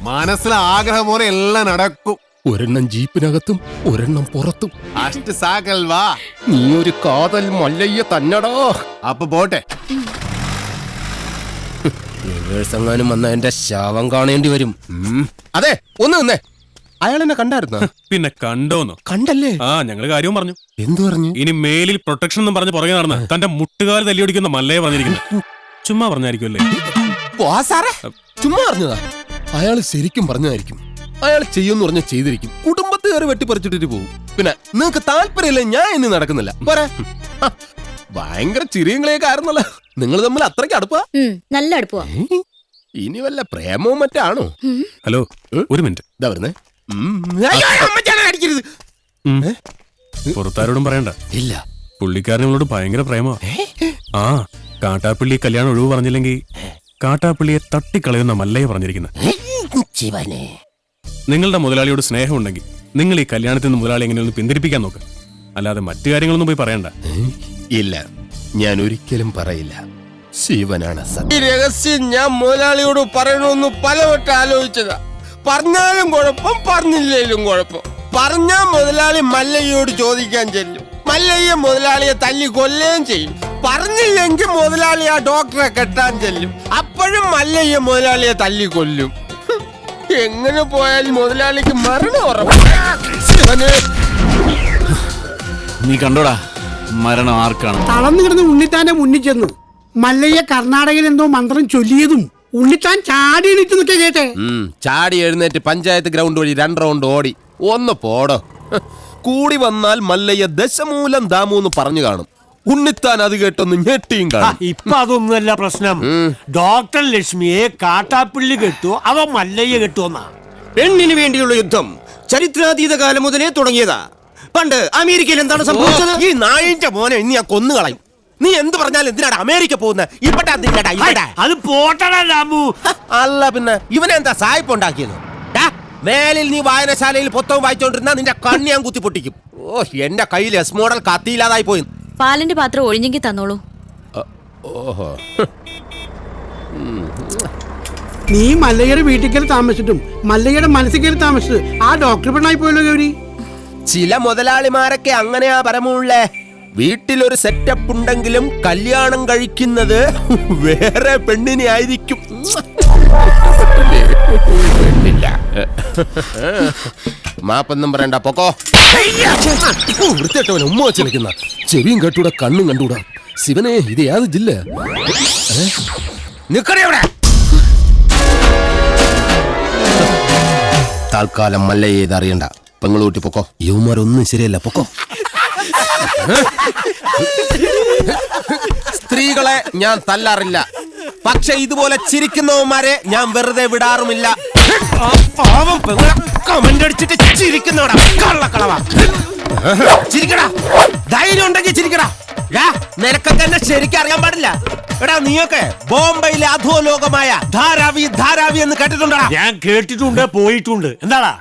മനസ്സിലെ ആഗ്രഹം പോലെ എല്ലാം നടക്കും. ഒരെണ്ണം ജീപ്പിനകത്തും ഒരെണ്ണം പുറത്തും. അഷ്ട സാകൽവാ. നീ ഒരു കാതൽ മല്ലയ്യ തന്നടാ. അപ്പൊ പോട്ടെ. എങ്ങാനും വന്ന എന്റെ ശവം കാണേണ്ടി വരും. അതെ, ഒന്ന് നിന്നേ. അയാൾ എന്നെ കണ്ടായിരുന്നോ? പിന്നെ കണ്ടോന്നോ? കണ്ടല്ലേ? ആ, ഞങ്ങള് കാര്യവും പറഞ്ഞു. എന്തു പറഞ്ഞു? ഇനി മേലിൽ പ്രൊട്ടക്ഷൻ എന്നും പറഞ്ഞ് പുറകെ നടന്ന് തന്റെ മുട്ടുകാൽ തല്ലിയൊടിക്കുന്ന മല്ലയെ പറഞ്ഞിരിക്കുന്നത്. ചുമ്മാ പറഞ്ഞായിരിക്കുമല്ലേ? ചുമ്മാ പറഞ്ഞതാ. അയാൾ ശരിക്കും പറഞ്ഞതായിരിക്കും. അയാൾ ചെയ്യുമെന്ന് പറഞ്ഞ ചെയ്തിരിക്കും. കുടുംബത്തെ കയറി വെട്ടിപ്പറിച്ചിട്ടിട്ട് പോകും. പിന്നെ നിങ്ങക്ക് താല്പര്യമില്ല, ഞാൻ ഇനി നടക്കുന്നില്ല. പോരാ. ഭയങ്കര ചിരിയങ്ങളെയൊക്കെ ആയിരുന്നല്ലോ. നിങ്ങൾ തമ്മിൽ അത്രയ്ക്ക് അടുപ്പാ? നല്ല അടുപ്പുവാ. ഇനി വല്ല പ്രേമവും മറ്റാണോ? ഹലോ, ഒരു മിനിറ്റ്. ഇതാ വരുന്നേ. പുറത്താരോടും പറയണ്ട. ഇല്ല. പുള്ളിക്കാരനോട് ഭയങ്കര പ്രേമോ. ആ, കാട്ടാപ്പിള്ളി കല്യാണം ഒഴിവ് പറഞ്ഞില്ലെങ്കിൽ കാട്ടാപ്പിള്ളിയെ തട്ടിക്കളയുന്ന മല്ലയെ പറഞ്ഞിരിക്കുന്നത്. നിങ്ങളുടെ മുതലാളിയോട് സ്നേഹമുണ്ടെങ്കിൽ നിങ്ങൾ ഈ കല്യാണത്തിൽ നിന്ന് മുതലാളി എങ്ങനെയൊന്ന് പിന്തിരിപ്പിക്കാൻ നോക്ക്. അല്ലാതെ മറ്റു കാര്യങ്ങളൊന്നും പോയി പറയണ്ട. ഇല്ല, ഞാൻ ഒരിക്കലും പറയില്ല. ശിവനാണ് സത്യം. ഈ രഹസ്യം ഞാൻ മുതലാളിയോട് പറയണമെന്ന് പലവട്ടം ആലോചിച്ചതാ. പറഞ്ഞാലും കുഴപ്പം, പറഞ്ഞില്ലേലും കുഴപ്പം. പറഞ്ഞാ മുതലാളി മല്ലയ്യോട് ചോദിക്കാൻ ചെല്ലും. മല്ലയ്യ മുതലാളിയെ തല്ലി കൊല്ലുകയും ചെയ്യും. പറഞ്ഞില്ലെങ്കിൽ മുതലാളി ആ ഡോക്ടറെ കെട്ടാൻ ചെല്ലും. അപ്പോഴും മല്ലയ്യ മുതലാളിയെ തല്ലി കൊല്ലും. എങ്ങനെ പോയാലും മുതലാളിക്ക് മരണം ഉറപ്പാണ്. നീ കണ്ടോടാ മരണം ആർക്കാണ്? തളർന്നു കിടന്ന് ഉണ്ണിത്താന്റെ മുന്നിൽ ചെന്നു. മല്ലയ്യ കർണാടകയിൽ എന്തോ മന്ത്രം ചൊല്ലിയതും ഉണ്ണിത്താൻ ചാടി എണീറ്റ് നിൽക്കുക കേട്ടെ. ചാടി എഴുന്നേറ്റ് പഞ്ചായത്ത് ഗ്രൗണ്ട് വഴി 2 റൗണ്ട് ഓടി. ഒന്ന് പോടോ. കൂടി വന്നാൽ മല്ലയ്യ ദശമൂലം ദാമൂന്ന് പറഞ്ഞു കാണും. ഉണ്ണിത്താൻ അത് കേട്ടൊന്ന് ഞെട്ടിയും കാണും. ഇപ്പൊ അതൊന്നുമല്ല പ്രശ്നം. ഡോക്ടർ ലക്ഷ്മിയെ കാട്ടാപ്പിള്ളി കെട്ടുവോ അവ മല്ലയ്യ കെട്ടുവോന്നാ. പെണ്ണിന് വേണ്ടിയുള്ള യുദ്ധം ചരിത്രാതീത കാലം മുതലേ തുടങ്ങിയതാ. പണ്ട് അമേരിക്കയിൽ എന്താണ് സംഭവിച്ചത്? ഈ നായിന്റെ മോനെ ഇനി ഞാൻ കൊന്നുകളയും. നീ എന്ത് പറഞ്ഞാലും എന്തിനാണ് അമേരിക്ക പോകുന്നത്? അത് പോട്ടടാ രാമു. അല്ല പിന്നെ ഇവനെന്താ സായിപ്പ് ഉണ്ടാക്കിയത്? വേലിൽ നീ വായനശാലയിൽ പുസ്തകം വായിച്ചോണ്ടിരുന്ന നിന്റെ കണ്ണ് ഞാൻ കുത്തി പൊട്ടിക്കും. ഓ, എന്റെ കയ്യിൽ എസ് മോഡൽ കത്തിയില്ലാതായി പോയി. പാലിന്റെ പാത്രം ഒഴിഞ്ഞെങ്കിൽ തന്നോളൂ. ഓഹോ. നീ മല്ലയ്യയുടെ വീട്ടിൽ കയറി താമസിച്ചിട്ടും മല്ലയ്യയുടെ മനസ്സിൽ കയറി താമസിച്ചത് ആ ഡോക്ടർ പെണ്ണായി പോയല്ലോ ഗൗരി. ചില മുതലാളിമാരൊക്കെ അങ്ങനെയാ പരമുള്ളേ. വീട്ടിലൊരു സെറ്റപ്പ് ഉണ്ടെങ്കിലും കല്യാണം കഴിക്കുന്നത് വേറെ പെണ്ണിനെ ആയിരിക്കും. മാപ്പൊന്നും പറയണ്ട, പൊക്കോ. വൃത്തിയായിട്ടവൻ ഉമ്മ വെച്ച് നിൽക്കുന്ന. ചെവിയും കേട്ടൂടാ, കണ്ണും കണ്ടൂടാ. ശിവനെ, ഇത് യാത് ജില്ല? നിക്കടെ. താൽക്കാലം മല്ലയെ ഇത് അറിയണ്ട. പെങ്ങളൂട്ടി പൊക്കോ. യുവമാരൊന്നും ശരിയല്ല, പൊക്കോ. സ്ത്രീകളെ ഞാൻ തല്ലാറില്ല, പക്ഷെ ഇതുപോലെ ചിരിക്കുന്നവന്മാരെ ഞാൻ വെറുതെ വിടാറുമില്ല. കമന്റ് അടിച്ചിട്ട് ചിരിക്കുന്നവടാ കള്ളക്കളവാ. ചിരിക്കടാ, ധൈര്യം ഉണ്ടെങ്കിൽ ചിരിക്കടാ. നിനക്കൊക്കെ എന്നെ ശരിക്കും അറിയാൻ പാടില്ല. എടാ, നീയൊക്കെ ബോംബെയിലെ അധോലോകമായ ധാരാവി ധാരാവി എന്ന് കേട്ടിട്ടുണ്ടോ? ഞാൻ കേട്ടിട്ടുണ്ട്, പോയിട്ടുണ്ട്. എന്താടാ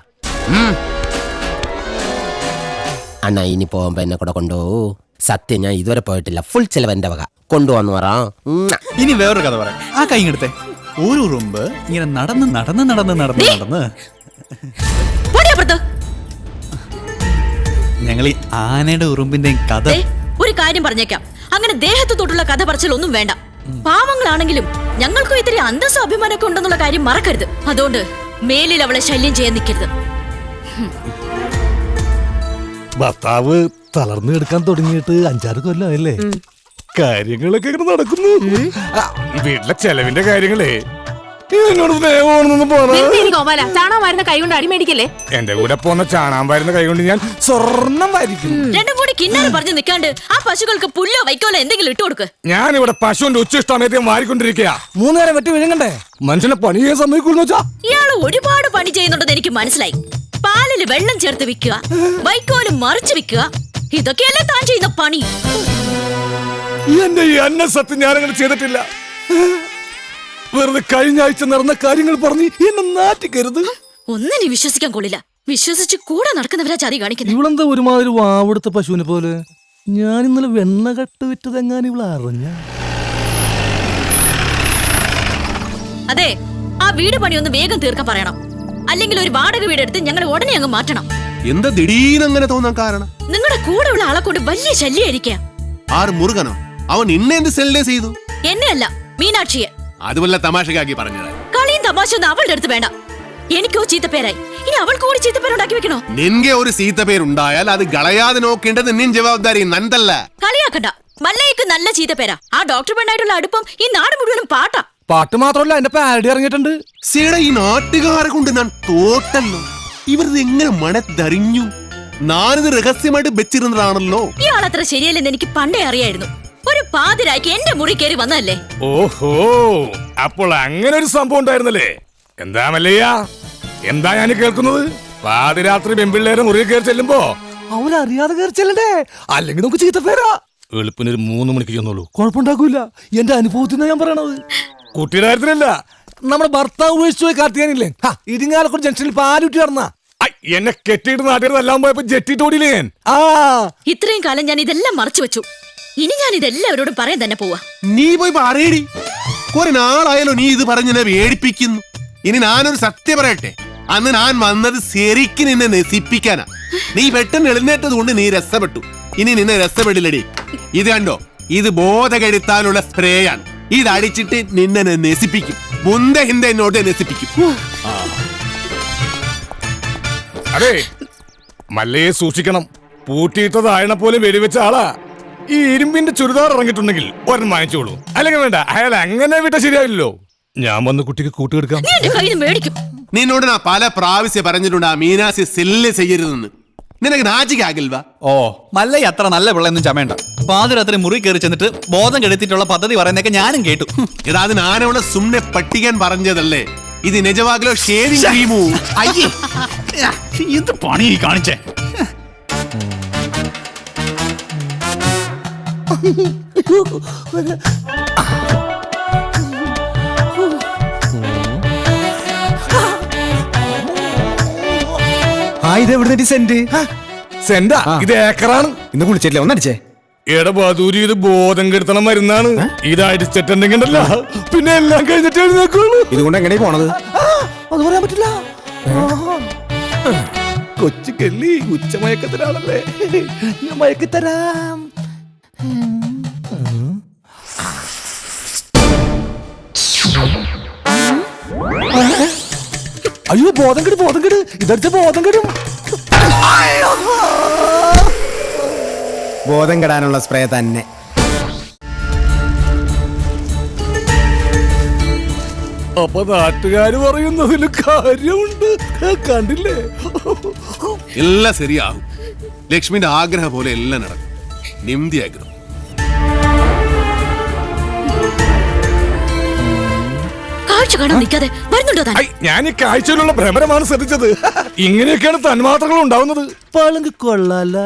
അണ്ണാ, ഇനി പോകുമ്പോ എന്നെ കൂടെ കൊണ്ടുപോകൂ. സത്യം, ഞാൻ ഇതുവരെ പോയിട്ടില്ല. ഫുൾ ചെലവ് എന്റെ വക. കൊണ്ടുവന്നു പറ. ഇനി വേറൊരു കഥ പറയാം. ആ കൈ എടുത്തേ. ഒരു ഉറുമ്പ് ഇങ്ങനെ നടന്ന് നടന്ന് നടന്ന് നടന്ന് നടന്ന് ഞങ്ങൾ ഈ ആനയുടെ ഉറുമ്പിന്റെ കഥ. ഒരു കാര്യം പറഞ്ഞേക്കാം, അങ്ങനെ ദേഹത്ത് തൊട്ടുള്ള കഥ പറച്ചിലൊന്നും വേണ്ട. പാവങ്ങളാണെങ്കിലും ഞങ്ങൾക്കും ഇത്തിരി അന്തസ്സും അഭിമാനമൊക്കെ ഉണ്ടെന്നുള്ള കാര്യം മറക്കരുത്. അതുകൊണ്ട് മേലിൽ അവളെ ശല്യം ചെയ്യാൻ നിൽക്കരുത്. ഭർത്താവ് തളർന്നു കിടക്കാൻ തുടങ്ങിയിട്ട് 5-6 കൊല്ലമല്ലേ? കാര്യങ്ങളൊക്കെ ഇങ്ങനെ നടക്കുന്നു. വീട്ടിലെ ചെലവിന്റെ കാര്യങ്ങളേ എന്നോട് സ്നേഹമാണെന്നൊന്നും ചാണാൻ വരുന്ന കൈ കൊണ്ട് അടിമേടിക്കല്ലേ. എന്റെ കൂടെ പോന്ന ചാണാൻ വരുന്ന കൈ കൊണ്ട് ഞാൻ സ്വർണം വാരിക്കും. രണ്ടും കൂടി കിന്നാരം പറഞ്ഞു നിൽക്കാണ്ട് ആ പശുക്കൾക്ക് പുല്ലോ വൈക്കോലോ എന്തെങ്കിലും ഇട്ടു കൊടുക്ക്. ഞാനിവിടെ പശുവിന്റെ ഉച്ചിഷ്ടമയത്തെ വാരിക്കൊണ്ടിരിക്കുക. 3 നേരം വെട്ടി വിഴുങ്ങണ്ടേ? മനുഷ്യനെ പണി ചെയ്യാൻ സമ്മതിക്കൂന്ന് വെച്ചാ? ഇയാള് ഒരുപാട് പണി ചെയ്യുന്നുണ്ടെന്ന് എനിക്ക് മനസ്സിലായി. പാലില് വെള്ളം ചേർത്ത് വിൽക്കുക, വൈക്കോലും മറിച്ച് വിൽക്കുക, ഇതൊക്കെയല്ലേ താൻ ചെയ്യുന്ന പണി. എന്റെ ഈ അന്ന സത്യം ഞാനങ്ങനെ ചെയ്തിട്ടില്ല. വെറുതെ കഴിഞ്ഞ ആഴ്ച നടന്ന കാര്യങ്ങൾ പറഞ്ഞ് എന്നെ നാറ്റിക്കരുത്. ഒന്നിനെ വിശ്വസിക്കാൻ കൊള്ളില്ല. വിശ്വസിച്ച് കൂടെ നടക്കുന്നവരാ ചതി കാണിക്കുന്നത്. ഇവളെന്താ ഒരുമാതിരി വാവെടുത്ത പശുവിനെ പോലെ? ഞാൻ ഇന്നലെ വെണ്ണ കട്ട് വിറ്റതെങ്ങാൻ ഇവള അറിഞ്ഞ. അതെ, ആ വീട് പണിയൊന്ന് വേഗം തീർക്കാൻ പറയണം. അല്ലെങ്കിൽ ഒരു വാടക വീടെടുത്ത് ഞങ്ങൾ ഉടനെ അങ്ങ് മാറ്റണം. എന്താ ദിടീന്ന് അങ്ങനെ തോന്നാൻ കാരണം? നിങ്ങളുടെ കൂടെ ഉള്ള ആളെ കൊണ്ട് വലിയ ശല്യായിരിക്കാം. ആറ് മുരുകനോ? അവൻ ഇന്നെ എന്ത് സെൽഡേ ചെയ്തു? എന്നെ അല്ല, മീനാക്ഷിയെ. അത് വല്ല തമാശക്കാക്കി പറഞ്ഞത്. കളിയും തമാശ ഒന്നും അവളുടെ അടുത്ത് വേണ്ട. എനിക്കോ ചീത്തപ്പേരായി, ഇനി അവൾക്ക് കൂടി ചീത്തപ്പേരുണ്ടാക്കി വെക്കണോ? നിൻಗೆ ഒരു ചീത്തപ്പേരുണ്ടായാൽ അത് കളയാതെ നോക്കേണ്ടത് നിൻ ജവാബ്ദാരി നന്തല്ല. കളിയാക്കണ്ട. മല്ലയ്ക്ക് നല്ല ചീത്തപ്പേരാ. ആ ഡോക്ടർ പെണ്ണായിട്ടുള്ള അടുപ്പം ഈ നാട് മുഴുവനും പാട്ടാ. പാട്ട് മാത്രമല്ല, എന്റെ പാരഡി ഇറങ്ങിയിട്ടുണ്ട്. സീട ഈ നാട്ടുകാരെ കൊണ്ട് ഞാൻ തോട്ടല്ലോ. ഇവരത് എങ്ങനെ മണത്തറിഞ്ഞു? ഞാനിത് രഹസ്യമായിട്ട് വെച്ചിരുന്നതാണല്ലോ. ഇയാളത്ര ശരിയല്ലെന്ന് എനിക്ക് പണ്ടേ അറിയായിരുന്നു. ഒരു പാതിരായ്ക്ക് എന്റെ മുറി കയറി വന്നതല്ലേ. ഓഹോ, അപ്പോൾ അങ്ങനെ ഒരു സംഭവം ഉണ്ടായിരുന്നല്ലേ? എന്താ മല്ലയ്യ, എന്താ ഞാൻ കേൾക്കുന്നത്? പാതിരാത്രി പെൺപിള്ളേരെ മുറിയിൽ കയറി ചെല്ലുമ്പോ അവരറിയാതെ കയറി ചെല്ലണ്ടേ? അല്ലെങ്കിൽ നമുക്ക് ചീത്തപ്പേരാ. എളുപ്പിന് ഒരു 3 മണിക്ക് ചെന്നോളൂ, കുഴപ്പമുണ്ടാക്കൂല. എന്റെ അനുഭവത്തിൽ ഞാൻ പറയണത്. കുട്ടിയുടെ കാര്യത്തിലല്ല, നമ്മുടെ ഭർത്താവ് ഉപേക്ഷിച്ചു പോയി കാർത്തിയാനില്ലേ, ഇരിങ്ങാലക്കുട ജംഗ്ഷനിൽ പാലുറ്റി നടന്ന എന്നെ കെട്ടിയിട്ട് നാട്ടിലെല്ലാം പോയപ്പോ ജെറ്റിട്ട് ഓടിയില്ലേ ഞാൻ. ഇത്രയും കാലം ഞാൻ ഇതെല്ലാം മറച്ചു വെച്ചു. ഇനി ഞാൻ ഇതെല്ലാവരോടും പറയാൻ തന്നെ പോവാ. നീ പോയി പറയടി. കുറെ നാളായാലോ നീ ഇത് പറഞ്ഞെന്നെ വേടിപ്പിക്കുന്നു. ഇനി ഞാനൊരു സത്യം പറയട്ടെ, അന്ന് ഞാൻ വന്നത് ശരിക്കും നിന്നെ നശിപ്പിക്കാനാ. നീ പെട്ടെന്ന് എഴുന്നേറ്റത് കൊണ്ട് നീ രസപ്പെട്ടു. ഇനി നിന്നെ രസപ്പെടില്ലടി. ഇത് കണ്ടോ, ഇത് ബോധകെടുത്താനുള്ള സ്പ്രേയാണ്. ഇത് അടിച്ചിട്ട് നിന്നെ നശിപ്പിക്കും. മുന്ത ഹിന്ദ എന്നോട്ട് നശിപ്പിക്കും. അതെ, മല്ലയെ സൂക്ഷിക്കണം. പൂട്ടിയിട്ടത് ആയണ പോലെ വെടിവെച്ച ആളാ. ഈ ഇരുമ്പിന്റെ ചുരിദാർ ഇറങ്ങിയിട്ടുണ്ടെങ്കിൽ ഒരെണ്ണം വാങ്ങിച്ചോളൂ. അല്ലെങ്കിൽ വേണ്ട, അയാൾ അങ്ങനെ വിട്ട ശരിയാവില്ലല്ലോ. ഞാൻ വന്ന് കുട്ടിക്ക് കൂട്ടുകെടുക്കാം. നിന്നോട് ഞാൻ പല പ്രാവശ്യം പറഞ്ഞിട്ടുണ്ട് ആ മീനാസി സെല്ല് ചെയ്യരുതെന്ന്. നിനക്ക് നാചിക്കാകിൽവാ? ഓ, മല്ലയ്യ അത്ര നല്ല പിള്ളയൊന്നും ചമയണ്ട. പാതിരാത്രി മുറി കയറി ചെന്നിട്ട് ബോധം കെടുത്തിട്ടുള്ള പദ്ധതി പറയുന്നൊക്കെ ഞാനും കേട്ടു. എടാ, അത് ഞാനവിടെ സുമ്നെ പട്ടിക്കാൻ പറഞ്ഞതല്ലേ. ഇത് നിജവാകലോ ഷേവിംഗ് ക്രീമോ? എന്ത് പണി കാണിച്ചേ? സെന്റാ? ഇത് ഏക്കറാണ്. ഇന്ന് കുളിച്ചിട്ടില്ല, ഒന്നടിച്ചേ. എടബാദൂരി, ഇത് ബോധം കെടുത്തണ മരുന്നാണ്. ഇത് അടിച്ചിട്ടുണ്ടെങ്കിലല്ല പിന്നെ എല്ലാം കഴിഞ്ഞിട്ട് എഴുന്നേക്കുള്ളൂ. ഇതുകൊണ്ട് എങ്ങനെ പോണത്? അത് പറയാൻ പറ്റില്ല. കൊച്ചു കെള്ളി ഉച്ചമയക്കത്തിലാണല്ലേ, ഞാൻ മയക്കിത്തരാം. അയ്യോ, ബോധം കെടും, ബോധം കെടും. ഇതടുത്ത് ബോധം കെടും. ബോധം കെടാനുള്ള സ്പ്രേ തന്നെ. അപ്പൊ നാട്ടുകാര് പറയുന്നതിൽ കാര്യമുണ്ട്. കണ്ടില്ലേ? എല്ലാം ശരിയാകും. ലക്ഷ്മിന്റെ ആഗ്രഹം പോലെ എല്ലാം നടക്കും. നിംതി ആഗ്രഹം. ഞാൻ ഈ കാഴ്ചയിലുള്ള ഭ്രമരമാണ് ശ്രദ്ധിച്ചത്. ഇങ്ങനെയൊക്കെയാണ് തന്മാത്രകൾ ഉണ്ടാവുന്നത്. പളുങ്ക് കൊള്ളാല.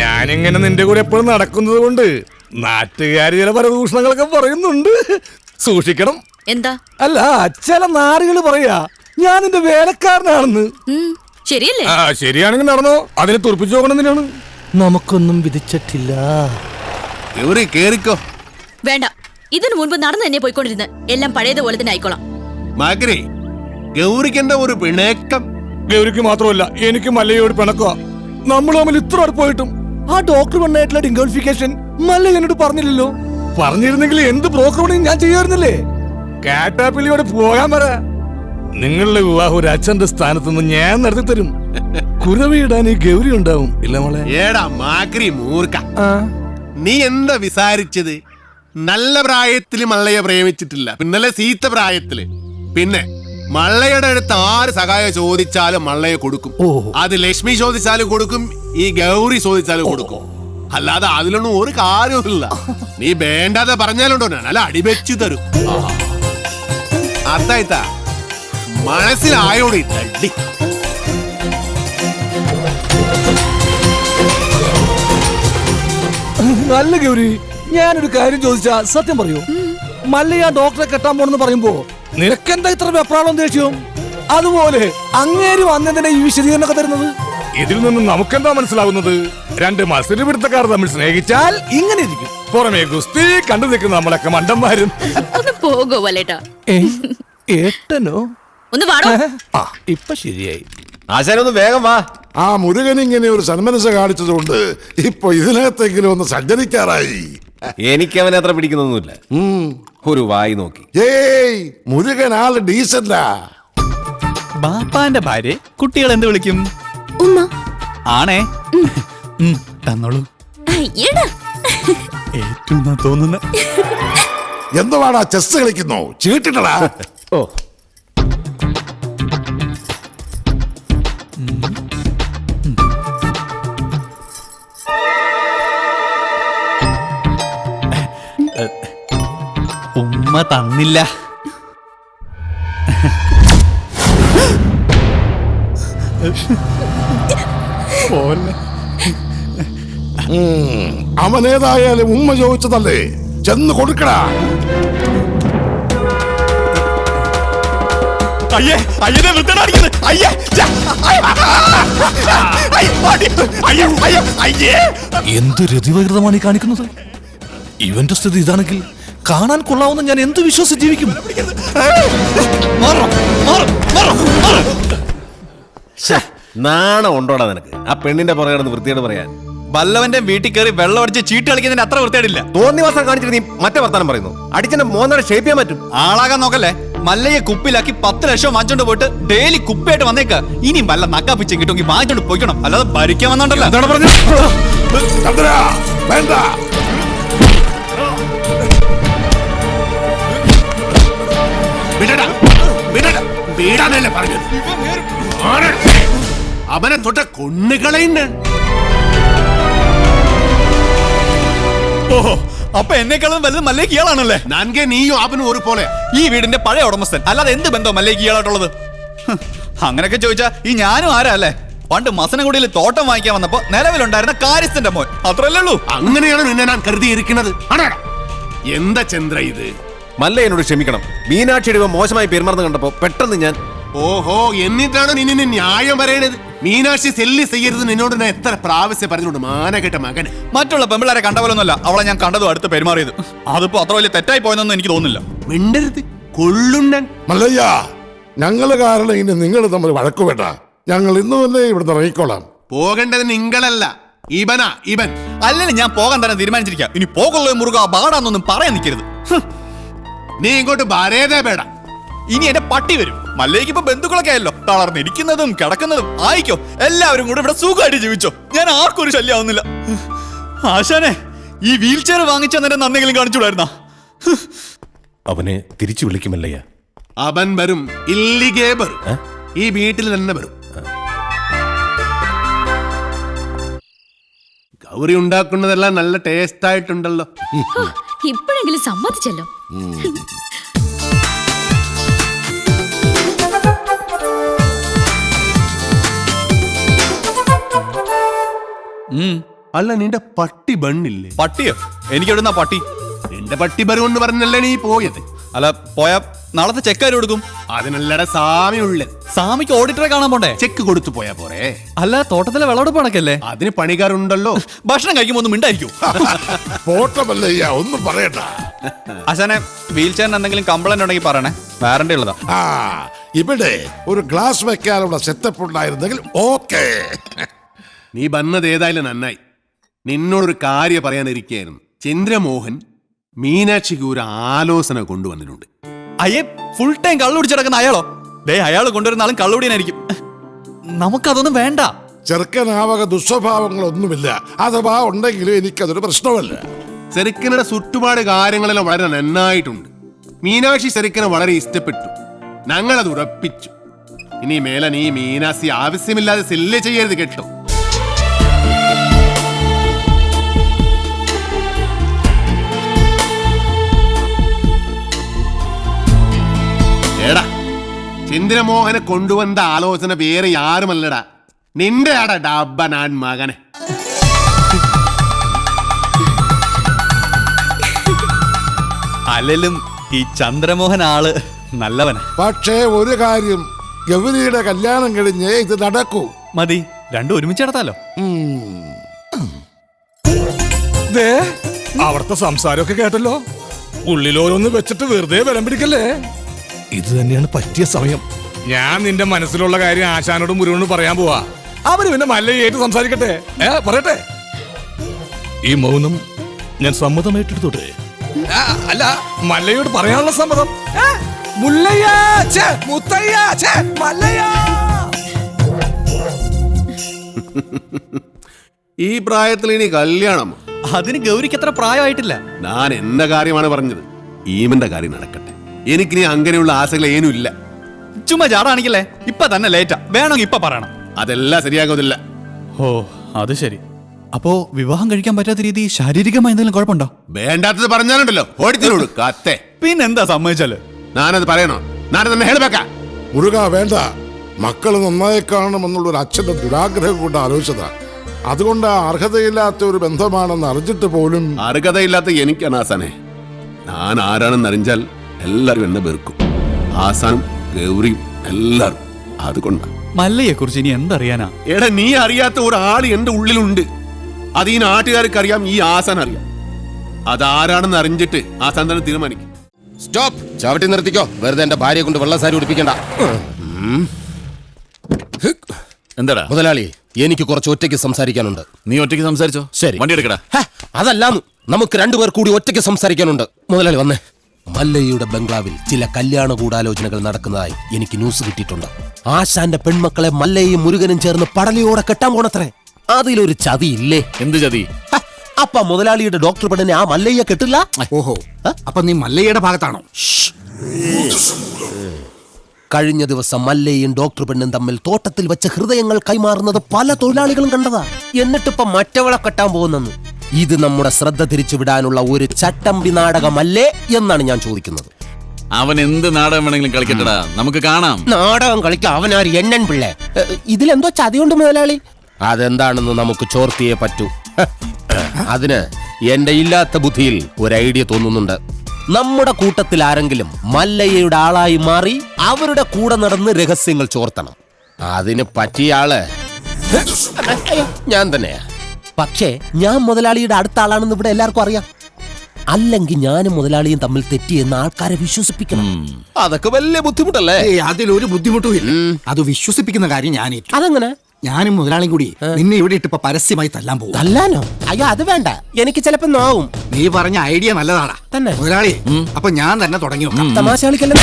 ഞാനിങ്ങനെ നിന്റെ കൂടെ എപ്പോഴും നടക്കുന്നത് കൊണ്ട് നാട്ടുകാര് ചില പരദൂഷണങ്ങളൊക്കെ പറയുന്നുണ്ട്. സൂക്ഷിക്കണം. എന്താ? അല്ല, ചില നാറുകൾ പറയാ ഞാൻ നിന്റെ വേലക്കാരനാണെന്ന്. ശരിയല്ലേ? ശരിയാണെങ്കിൽ നടന്നോ. അതിനെ തുറപ്പിച്ചു നോക്കണമെന്നാണ്. നമുക്കൊന്നും വിധിച്ചിട്ടില്ല. വേണ്ട, ഇതിനു മുൻപ് നടന്നു തന്നെ പോയിക്കൊണ്ടിരുന്ന എല്ലാം പഴയതുപോലെ തന്നെ ആയിക്കോളാം. ഗൗരിക്കെന്താ ഒരു പിണക്കം? ഗൗരിക്ക് മാത്രമല്ല, എനിക്ക് മല്ലയോട് പിണക്കുക. നമ്മൾ തമ്മിൽ ഇത്ര അടുപ്പായിട്ടും ആ ഡോക്ടർ പെണ്ണായിട്ടുള്ള ഡിംഗോളിഫിക്കേഷൻ മല്ല എന്നോട് പറഞ്ഞില്ലല്ലോ. പറഞ്ഞിരുന്നെങ്കിൽ എന്ത് ബ്രോക്കർ ഞാൻ ചെയ്യാറുന്നില്ലേ? കാട്ടാപ്പിള്ളിയോട് പോകാൻ പറ. നിങ്ങളുടെ വിവാഹം ഒരു അച്ഛന്റെ സ്ഥാനത്ത് നിന്ന് ഞാൻ നടത്തി തരും. കുരവിടാൻ ഈ ഗൗരി ഉണ്ടാവും. ഇല്ല മോളെ? ഏടാ മാക്രി മൂർക്ക, നീ എന്താ വിസാരിച്ചത്? നല്ല പ്രായത്തില് മള്ളയെ പ്രേമിച്ചിട്ടില്ല, പിന്നല്ലേ സീത്ത പ്രായത്തില്. പിന്നെ മള്ളയുടെ അടുത്ത് ആര് സഹായം ചോദിച്ചാലും മള്ളയെ കൊടുക്കും. അത് ലക്ഷ്മി ചോദിച്ചാലും കൊടുക്കും, ഈ ഗൗരി ചോദിച്ചാലും കൊടുക്കും. അല്ലാതെ അതിലൊന്നും ഒരു കാര്യമില്ല. നീ വേണ്ടാതെ പറഞ്ഞാലുണ്ടോ ഞാൻ അല്ല അടിവെച്ചു തരും. അതായിത്താ മനസ്സിലായോടി തട്ടി. നല്ല ഗൗരി, ഞാനൊരു കാര്യം ചോദിച്ചാ സത്യം പറയൂ. മല്ലയ്യ ഡോക്ടറെ കെട്ടാൻ പോണെന്ന് പറയുമ്പോ നിനക്കെന്താ ഇത്ര വെപ്രാളം ദേഷ്യം? അതുപോലെ അങ്ങേര് വന്നതിന്റെ ഈ വിശദീകരണമൊക്കെ തരുന്നത്? ഇതിൽ നിന്നും നമുക്കെന്താ മനസ്സിലാവുന്നത്? രണ്ട് മത്സരപിടുത്തക്കാർ തമ്മിൽ സ്നേഹിച്ചാൽ ഇങ്ങനെ ഇരിക്കും. പുറമേ ഗുസ്തി കണ്ടു നിൽക്കുന്ന നമ്മളൊക്കെ മണ്ടന്മാരും. ഒന്ന് പോകോ വല്ലേട്ടാ. ഏട്ടനോ? ഒന്ന് വാടോ. ഇപ്പൊ ശരിയായി. ആശാനൊന്ന് വേഗം വാ. ആ മുരുകൻ ഇങ്ങനെ ഒരു സന്മനസ് കാണിച്ചതുകൊണ്ട് ഇപ്പൊ ഇതിനകത്തെങ്കിലും ഒന്ന് സഞ്ചരിക്കാറായി. എനിക്ക് അവനെ അത്ര പിടിക്കുന്നൊന്നുമില്ല. ഒരു വായി നോക്കി. ഏയ് മുരുകൻ ആള് ഡീസന്റാ. ബാപ്പാന്റെ ഭാര്യ കുട്ടികൾ എന്ത് വിളിക്കും? ഉമ്മ. ആണേ. തന്നോളൂ. ഏറ്റവും തോന്നുന്ന എന്തുവാടാ ചെസ് കളിക്കുന്നോ? ചീട്ടിട്ടടാ. ഓ ഉമ്മ തന്നില്ല. അവനേതായാലും ഉമ്മ ചോദിച്ചതല്ലേ, ചെന്ന് കൊടുക്കടാ. എന്ത് രതിവകൃതമാണ് ഈ കാണിക്കുന്നത്? ഇവന്റെ സ്ഥിതി ഇതാണെങ്കിൽ കാണാൻ കൊള്ളാവുന്ന ഞാൻ എന്ത് വിശ്വസിച്ച് ജീവിക്കും? നാണം ഉണ്ടോടാ നിനക്ക്? ആ പെണ്ണിന്റെ പുറകെ വൃത്തിയോട് പറയാൻ. വല്ലവന്റെ വീട്ടിൽ കയറി വെള്ളം അടിച്ച് ചീട്ട് കളിക്കുന്നതിന് അത്ര വൃത്തിയായിട്ടില്ല. തോന്നിവാസം കാണിച്ചിട്ട് നീ മറ്റേ വർത്താനം പറയുന്നു. അടിച്ചെന്നെ മോന്നടെ ഷേപ്പ് ചെയ്യാൻ പറ്റും. ആളാകാൻ നോക്കല്ലേ. മല്ലയെ കുപ്പിലാക്കി 10 ലക്ഷം വാങ്ങിച്ചോണ്ട് പോയിട്ട് ഡെയിലി കുപ്പിയായിട്ട് വന്നേക്ക. ഇനി വല്ല നക്കാപ്പിച്ചും കിട്ടുമെങ്കിൽ വാങ്ങിച്ചോണ്ട് പോയിക്കണം, അല്ലാതെ ഭരിക്കാൻ വന്നോണ്ടല്ലോ. അവനെ തൊട്ട കൊണ്ണുകളയുണ്ട്. ഓഹോ, അപ്പൊ എന്നെക്കാളും വലുത് മല്ലേക്ക് ഇയാളാണല്ലേ? നൻകെ നീയും അവനും ഒരു പോലെ. ഈ വീടിന്റെ പഴയ ഉടമസ്ഥൻ, അല്ലാതെ എന്ത് ബന്ധം മല്ലേക്ക് ഇയാളായിട്ടുള്ളത്? അങ്ങനെയൊക്കെ ചോദിച്ചാ ഈ ഞാനും ആരാ അല്ലേ? പണ്ട് മസനഗുഡിയിൽ തോട്ടം വാങ്ങിക്കാൻ വന്നപ്പോ നിലവിലുണ്ടായിരുന്ന കാര്യസ്ഥന്റെ മോൻ, അത്രല്ലേ ഉള്ളൂ. അങ്ങനെയാണ് നിന്നെ ഞാൻ കരുതിയിരിക്കുന്നത്. എന്താ ചന്ദ്ര ഇത്? മല്ല എന്നോട് ക്ഷമിക്കണം. മീനാക്ഷിയുടെ മോശമായി പെരുമാറുന്ന കണ്ടപ്പോ പെട്ടെന്ന് ഞാൻ. ഓഹോ, എന്നിട്ടാണ് നിന്നെ ന്യായം പറയണത്? മീനാക്ഷി സെല്ലി ചെയ്യരുത് നിന്നോട് ഞാൻ എത്ര പ്രാവശ്യം പറഞ്ഞോണ്ട് മാനകെട്ട മകന്. മറ്റുള്ള പെമ്പിള്ളാരെ കണ്ട പോലൊന്നുമല്ല അവളെ ഞാൻ കണ്ടതും അടുത്ത് പെരുമാറിയത്. അതിപ്പോ അത്ര വലിയ തെറ്റായി പോയെന്നൊന്നും എനിക്ക് തോന്നുന്നില്ല. മിണ്ടരുത്, കൊള്ളുണ്ണൻ. മല്ലയ്യ, ഞങ്ങള് കാരണം ഇനി നിങ്ങൾ തമ്മിൽ വഴക്കുവേണ്ട. ഞങ്ങൾ ഇന്ന് തന്നെ ഇവിടുന്ന് ഇറങ്ങിക്കോളാം. പോകേണ്ടത് നിങ്ങളല്ല, ഇവനാ. ഇവൻ അല്ലെങ്കിൽ ഞാൻ പോകാൻ തന്നെ തീരുമാനിച്ചിരിക്കാം. ഇനി പോകുള്ള മുറുക ബാടാന്നൊന്നും പറയാൻ നിൽക്കരുത്. നീ ഇങ്ങോട്ട് വരേതേ പേട. ഇനി എന്റെ പട്ടി വരും. മല്ലേക്ക് ഇപ്പൊ ബന്ധുക്കളൊക്കെ ആയല്ലോ. തളർന്നിരിക്കുന്നതും കിടക്കുന്നതും ആയിക്കോ. എല്ലാവരും കൂടെ ഇവിടെ സുഖമായിട്ട് ജീവിച്ചോ. ഞാൻ ആർക്കും ഒരു ശല്യമാവുന്നില്ല. ആശാനെ, ഈ വീൽ ചെയർ വാങ്ങിച്ചെന്നെ നന്നെങ്കിലും കാണിച്ചുകൂടായിരുന്നാ? അവനെ തിരിച്ചു വിളിക്കുമല്ലയ്യ. അവൻ വരും, ഇല്ലിഗേ വരും. ഈ വീട്ടിൽ തന്നെ വരും. ഗൗരി ഉണ്ടാക്കുന്നതെല്ലാം നല്ല ടേസ്റ്റ് ആയിട്ടുണ്ടല്ലോ. ഇപ്പോഴെങ്കിലും സമ്മതിച്ചല്ലോ. അല്ല, നിന്റെ പട്ടി ബണ്ണില്ലേ? പട്ടിയോ? എനിക്ക് എവിടുന്ന പട്ടി? നിന്റെ പട്ടി ബറുകൊണ്ട് പറഞ്ഞല്ലേ നീ പോയത്? അല്ല, പോയാ നാളത്തെ ചെക്കാര് കൊടുക്കും. അതിനല്ലട സാമി ഉള്ളത്. സാമിക്ക് ഓഡിറ്ററെ കാണാൻ പോണ്ടേ? ചെക്ക് കൊടുത്തു പോയാ പോരെ? അല്ല, തോട്ടത്തിലെ വിളവെടുപ്പ് കണക്കല്ലേ? അതിന് പണിക്കാരുണ്ടല്ലോ. ഭക്ഷണം കഴിക്കുമ്പോ ഒന്നും മിണ്ടായിരിക്കും. പോട്ടമല്ലയ്യ, ഒന്നും പറയണ്ട. ആശാനെ, വീൽ ചെയറിന് എന്തെങ്കിലും കംപ്ലൈന്റ് ഉണ്ടെങ്കിൽ പറയണേ, വാറണ്ടി ഉള്ളതാ. ഇവിടെ ഒരു ഗ്ലാസ് വെക്കാനുള്ള സെറ്റപ്പ് ഉണ്ടായിരുന്നെങ്കിൽ ഓക്കേ. നീ വന്നത് ഏതായാലും നന്നായി. നിന്നോടൊരു കാര്യം പറയാനിരിക്കുകയായിരുന്നു. ചന്ദ്രമോഹൻ മീനാക്ഷിക്ക് ഒരു ആലോചന കൊണ്ടുവന്നിട്ടുണ്ട്. അയ്യേ, ഫുൾ ടൈം കള്ളു പിടിച്ചടക്കുന്ന അയാളോ? അയാൾ കൊണ്ടുവരുന്ന ആളും കള്ളുപിടിയായിരിക്കും. നമുക്കതൊന്നും വേണ്ട. ചെറുക്കനാവക ദുസ്വഭാവങ്ങളൊന്നുമില്ല. അഥവാ ഉണ്ടെങ്കിലും എനിക്കതൊരു പ്രശ്നമല്ല. ചെറുക്കനുടെ ചുറ്റുപാട് കാര്യങ്ങളെല്ലാം വളരെ നന്നായിട്ടുണ്ട്. മീനാക്ഷി ചെറുക്കനെ വളരെ ഇഷ്ടപ്പെട്ടു. ഞങ്ങളത് ഉറപ്പിച്ചു. ഇനി മേലെ നീ മീനാക്ഷി ആവശ്യമില്ലാതെ സെല്ല് ചെയ്യരുത്, കേട്ടോ? എടാ, ചന്ദ്രമോഹനെ കൊണ്ടുവന്ന ആലോചന വേറെ ആരുമല്ലടാ, നിന്റെ ആടാ ഡബ്ബ ഞാൻ മകനെ. അല്ലെങ്കിലും ഈ ചന്ദ്രമോഹൻ ആള് നല്ലവനാ. പക്ഷേ ഒരു കാര്യം, ഗൗരിയുടെ കല്യാണം കഴിഞ്ഞേ ഇത് നടക്കൂ. മതി, രണ്ടും ഒരുമിച്ച് നടത്താലോ. അവിടുത്തെ സംസാരമൊക്കെ കേട്ടല്ലോ. ഉള്ളിലോരോന്ന് വെച്ചിട്ട് വെറുതെ ബലം പിടിക്കല്ലേ. ഇത് തന്നെയാണ് പറ്റിയ സമയം. ഞാൻ നിന്റെ മനസ്സിലുള്ള കാര്യം ആശാനോടും മുരുകനോടും പറയാൻ പോവാ. അവര് പിന്നെ മല്ലയായിട്ട് സംസാരിക്കട്ടെ. പറയട്ടെ. ഈ മൗനം ഞാൻ സമ്മതമായിട്ടെടുത്തോട്ടെ. അല്ല, മല്ലയോട് പറയാനുള്ള സമ്മതം. മുല്ലയ്യ, മുത്തയ്യ, മല്ലയ്യ. ഈ പ്രായത്തിൽ ഇനി കല്യാണം? അതിന് ഗൗരിക്ക് അത്ര പ്രായമായിട്ടില്ല. ഞാൻ എന്റെ കാര്യമാണ് പറഞ്ഞത്. ഈമന്റെ കാര്യം നടക്കട്ടെ. എനിക്കിനി അങ്ങനെയുള്ള ആശകൾ ഏനും ഇല്ല. ചുമ്മാ ചാടാണിക്കല്ലേ, ഇപ്പൊ തന്നെ ലേറ്റാ. വേണമെങ്കിൽ ഇപ്പൊ പറയണം. അതെല്ലാം ശരിയാകുന്നില്ല. ഓ, അത് ശരി. അപ്പോ വിവാഹം കഴിക്കാൻ പറ്റാത്ത രീതി ശാരീരികമായി എന്തെങ്കിലും കുഴപ്പമുണ്ടോ? വേണ്ടാത്തത് പറഞ്ഞാലുണ്ടല്ലോ ഓടിത്തിനോട് കത്തെ. പിന്നെന്താ സമ്മതിച്ചാല്? ഞാനത് പറയണോ? ഞാനത് തന്നെ ഹേൾബേക്ക. മുരുക വേണ്ട. മക്കള് നന്നായി കാണണമെന്നുള്ള ഒരു അച്ഛന്റെ ദുരാഗ്രഹം കൊണ്ട് ആലോചിച്ചതാ. അതുകൊണ്ട് അർഹതയില്ലാത്ത ഒരു ബന്ധമാണെന്ന് അറിഞ്ഞിട്ട് പോലും. അർഹതയില്ലാത്ത എനിക്കാണ് ആസാനെ. ഞാൻ ആരാണെന്ന് അറിഞ്ഞാൽ എല്ലാരും എന്നെ വെറുക്കും. ആസാനും ഗൗരിയും എല്ലാരും. അതുകൊണ്ടാ. മല്ലയെ കുറിച്ച് ഇനി എന്തറിയാനാ? എടാ, നീ അറിയാത്ത ഒരാൾ എന്റെ ഉള്ളിലുണ്ട്. അത് ഈ നാട്ടുകാർക്ക് അറിയാം, ഈ ആസാൻ അറിയാം. അതാരാണെന്ന് അറിഞ്ഞിട്ട് ആസാൻ തന്നെ തീരുമാനിക്കും. സ്റ്റോപ്പ്. ചവിട്ടി നിർത്തിക്കോ. വെറുതെ എന്റെ ഭാര്യയെ കൊണ്ട് വെള്ളസാരി ഉടിപ്പിക്കണ്ട. എന്താടാ മുതലാളി, എനിക്ക് കുറച്ച് ഒറ്റയ്ക്ക് സംസാരിക്കാനുണ്ട്. നീ ഒറ്റയ്ക്ക് സംസാരിച്ചോ? ശരി, വണ്ടി എടുക്കടാ. അതല്ലാന്ന്, നമുക്ക് രണ്ടുപേർ കൂടി ഒറ്റയ്ക്ക് സംസാരിക്കാനുണ്ട്. മുതലാളി വന്നേ. മല്ലയുടെ ബംഗ്ലാവിൽ ചില കല്യാണ ഗൂഢാലോചനകൾ നടക്കുന്നതായി എനിക്ക് ന്യൂസ് കിട്ടിയിട്ടുണ്ട്. ആശാന്റെ പെൺമക്കളെ മല്ലയും മുരുകനും ചേർന്ന് പടലയോടെ കെട്ടാൻ പോണത്രേ. അതിലൊരു ചതിയില്ലേ? എന്ത് ചതി? അപ്പ മുതലാളിയുടെ ഡോക്ടർ പെണ്ണിനെ ആ മല്ലയ്യ കെട്ടില്ല. ഓഹോ, അപ്പൊ നീ മല്ലയുടെ ഭാഗത്താണോ? കഴിഞ്ഞ ദിവസം മല്ലയും ഡോക്ടർ പെണ്ണും തമ്മിൽ തോട്ടത്തിൽ വെച്ച് ഹൃദയങ്ങൾ കൈമാറുന്നത് പല തൊഴിലാളികളും കണ്ടതാ. എന്നിട്ടിപ്പോ മറ്റവളെ കെട്ടാൻ പോകുന്നെന്ന്. ഇത് നമ്മുടെ ശ്രദ്ധ തിരിച്ചുവിടാനുള്ള ഒരു ചട്ടമ്പി നാടകമല്ലേ എന്നാണ് ഞാൻ ചോദിക്കുന്നത്. അവൻ എന്ത് നാടകം വേണമെങ്കിലും കളിക്കട്ടടാ, നമുക്ക് കാണാം. നാടകം കളിക്കാം. അവനാര് എണ്ണൻ പിള്ളേ. ഇതിലെന്തോ ചതിയുണ്ട് മുതലാളി. അതെന്താണെന്ന് നമുക്ക് ചോർത്തിയേ പറ്റൂ. അതിന് എന്റെ ഇല്ലാത്ത ബുദ്ധിയിൽ ഒരു ഐഡിയ തോന്നുന്നുണ്ട്. നമ്മുടെ കൂട്ടത്തിൽ ആരെങ്കിലും മല്ലയ്യയുടെ ആളായി മാറി അവരുടെ കൂടെ നടന്ന് രഹസ്യങ്ങൾ ചോർത്തണം. അതിന് പറ്റിയ ആള് ഞാൻ തന്നെയാ. പക്ഷേ ഞാൻ മുതലാളിയുടെ അടുത്ത ആളാണെന്ന് ഇവിടെ എല്ലാവർക്കും അറിയാം. അല്ലെങ്കിൽ ഞാനും മുതലാളിയും തമ്മിൽ തെറ്റിയെന്ന് ആൾക്കാരെ വിശ്വസിപ്പിക്കണം. അതൊക്കെ വലിയ ബുദ്ധിമുട്ടല്ലേ? അതിലൊരു ബുദ്ധിമുട്ടും ഇല്ല. അത് വിശ്വസിപ്പിക്കുന്ന കാര്യം ഞാൻ. അതെങ്ങനെ? ഞാനും മുതലാളിയും കൂടി നിന്നെ ഇവിടെ ഇട്ടിപ്പോ പരസ്യമായി തല്ലാൻ പോകും. തല്ലാനോ? അയ്യോ, അത് വേണ്ട. എനിക്ക് ചിലപ്പോ നോവും. നീ പറഞ്ഞ ഐഡിയ നല്ലതാടാ തന്നെ മുതലാളി. അപ്പൊ ഞാൻ തന്നെ തുടങ്ങി നോക്കാം. തമാശ കളിക്കല്ലേ?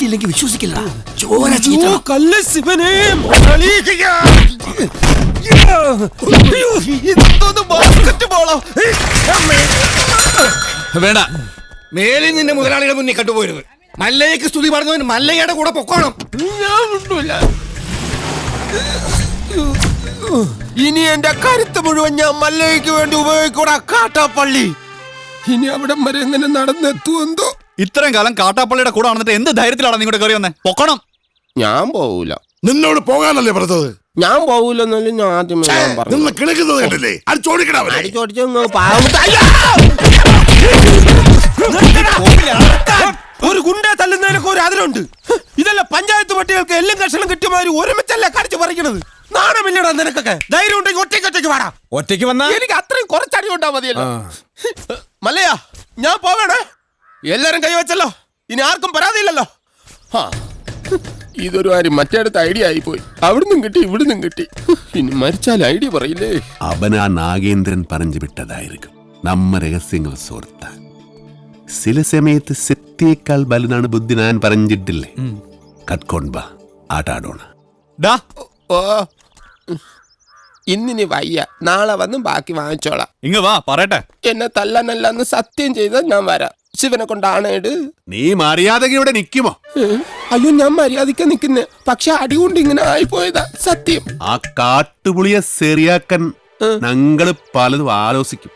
ഇല്ലെങ്കിൽ വിശ്വസിക്കില്ല. വേണ്ട. മേലിൽ നിന്നെ മുതലാളിയുടെ മുന്നിൽ കണ്ടുപോരുത്. മല്ലയ്ക്ക് സ്തുതി പറഞ്ഞവന് മല്ലയുടെ കൂടെ പൊക്കോണം. ഇനി എന്റെ കരുത്ത് മുഴുവൻ ഞാൻ മല്ലയ്ക്ക് വേണ്ടി ഉപയോഗിക്കൂടാ. കാട്ടാപ്പള്ളി ഇനി അവിടെ വരെ എങ്ങനെ നടന്നെത്തുവെന്തോ. ഇത്രയും കാലം കാട്ടാപ്പള്ളിയുടെ കൂടെ വന്നിട്ട് എന്ത് ധൈര്യത്തിലാണ് നിങ്ങളുടെ കയറി വന്നേ? പൊക്കണം. ഞാൻ പോവൂല. നിന്നോട് പോകാനല്ലേ പറഞ്ഞത്? ഞാൻ പോവൂലെന്നല്ലേ ഞാൻ ആദ്യമേ പറഞ്ഞു. നിന്ന് കിണക്കുന്നത് കണ്ടില്ലേ? ഒരു ഗുണ്ട തല്ലുന്നതിനൊക്കെ ഒരു അതിലുണ്ട്. ഇതല്ല പഞ്ചായത്ത് പട്ടികൾക്ക് എല്ലാം കഷണം കിട്ടിയമാതിരി ഒരുമിച്ചല്ലേ കടിച്ചു പറിക്കണത്. നാണമില്ലടാ നിനക്കൊക്കെ. ധൈര്യം ഉണ്ടെങ്കിൽ ഒറ്റയ്ക്ക് വേണം. ഒറ്റയ്ക്ക് വന്നാ എനിക്ക് അത്രയും കുറച്ചടി ഉണ്ടാ മതിയല്ലോ. മല്ലയാ, ഞാൻ പോവേണേ. എല്ലാരും കൈവച്ചല്ലോ. ഇനി ആർക്കും പരാതിയില്ലല്ലോ. ഇതൊരു കാര്യം മറ്റേടത്ത് ഐഡിയ ആയിപ്പോയി. അവിടുന്നും കിട്ടി ഇവിടുന്നും കിട്ടി. ഇനി മരിച്ചാൽ ഐഡിയ പറയില്ലേ? അവൻ ആ നാഗേന്ദ്രൻ പറഞ്ഞു വിട്ടതായിരിക്കും നമ്മ രഹസ്യങ്ങൾ സോർത്താൻ. ചില സമയത്ത് സത്യേക്കാൾ ബലനാണ് ബുദ്ധി. ഞാൻ പറഞ്ഞിട്ടില്ലേ? കട്ട്കൊണ്ട ആട്ടാടോണ. ഓ, ഇന്നിനി വയ്യ. നാളെ വന്ന് ബാക്കി വാങ്ങിച്ചോളാം. ഇങ്ങ വാ പറയട്ടെ. എന്നെ തല്ലാനല്ലെന്ന് സത്യം ചെയ്താൽ ഞാൻ വരാം. ശിവനെ കൊണ്ടാണേട്. നീ മര്യാദയ്ക്ക് ഇവിടെ നിൽക്കുമോ? അയ്യോ, ഞാൻ മര്യാദയ്ക്ക് നിൽക്കുന്നേ. പക്ഷെ അടികൊണ്ട് ഇങ്ങനെ ആയിപ്പോയതാ സത്യം. ആ കാട്ടുപുളിയെ ശരിയാക്കാൻ ഞങ്ങള് പലതും ആലോചിക്കും.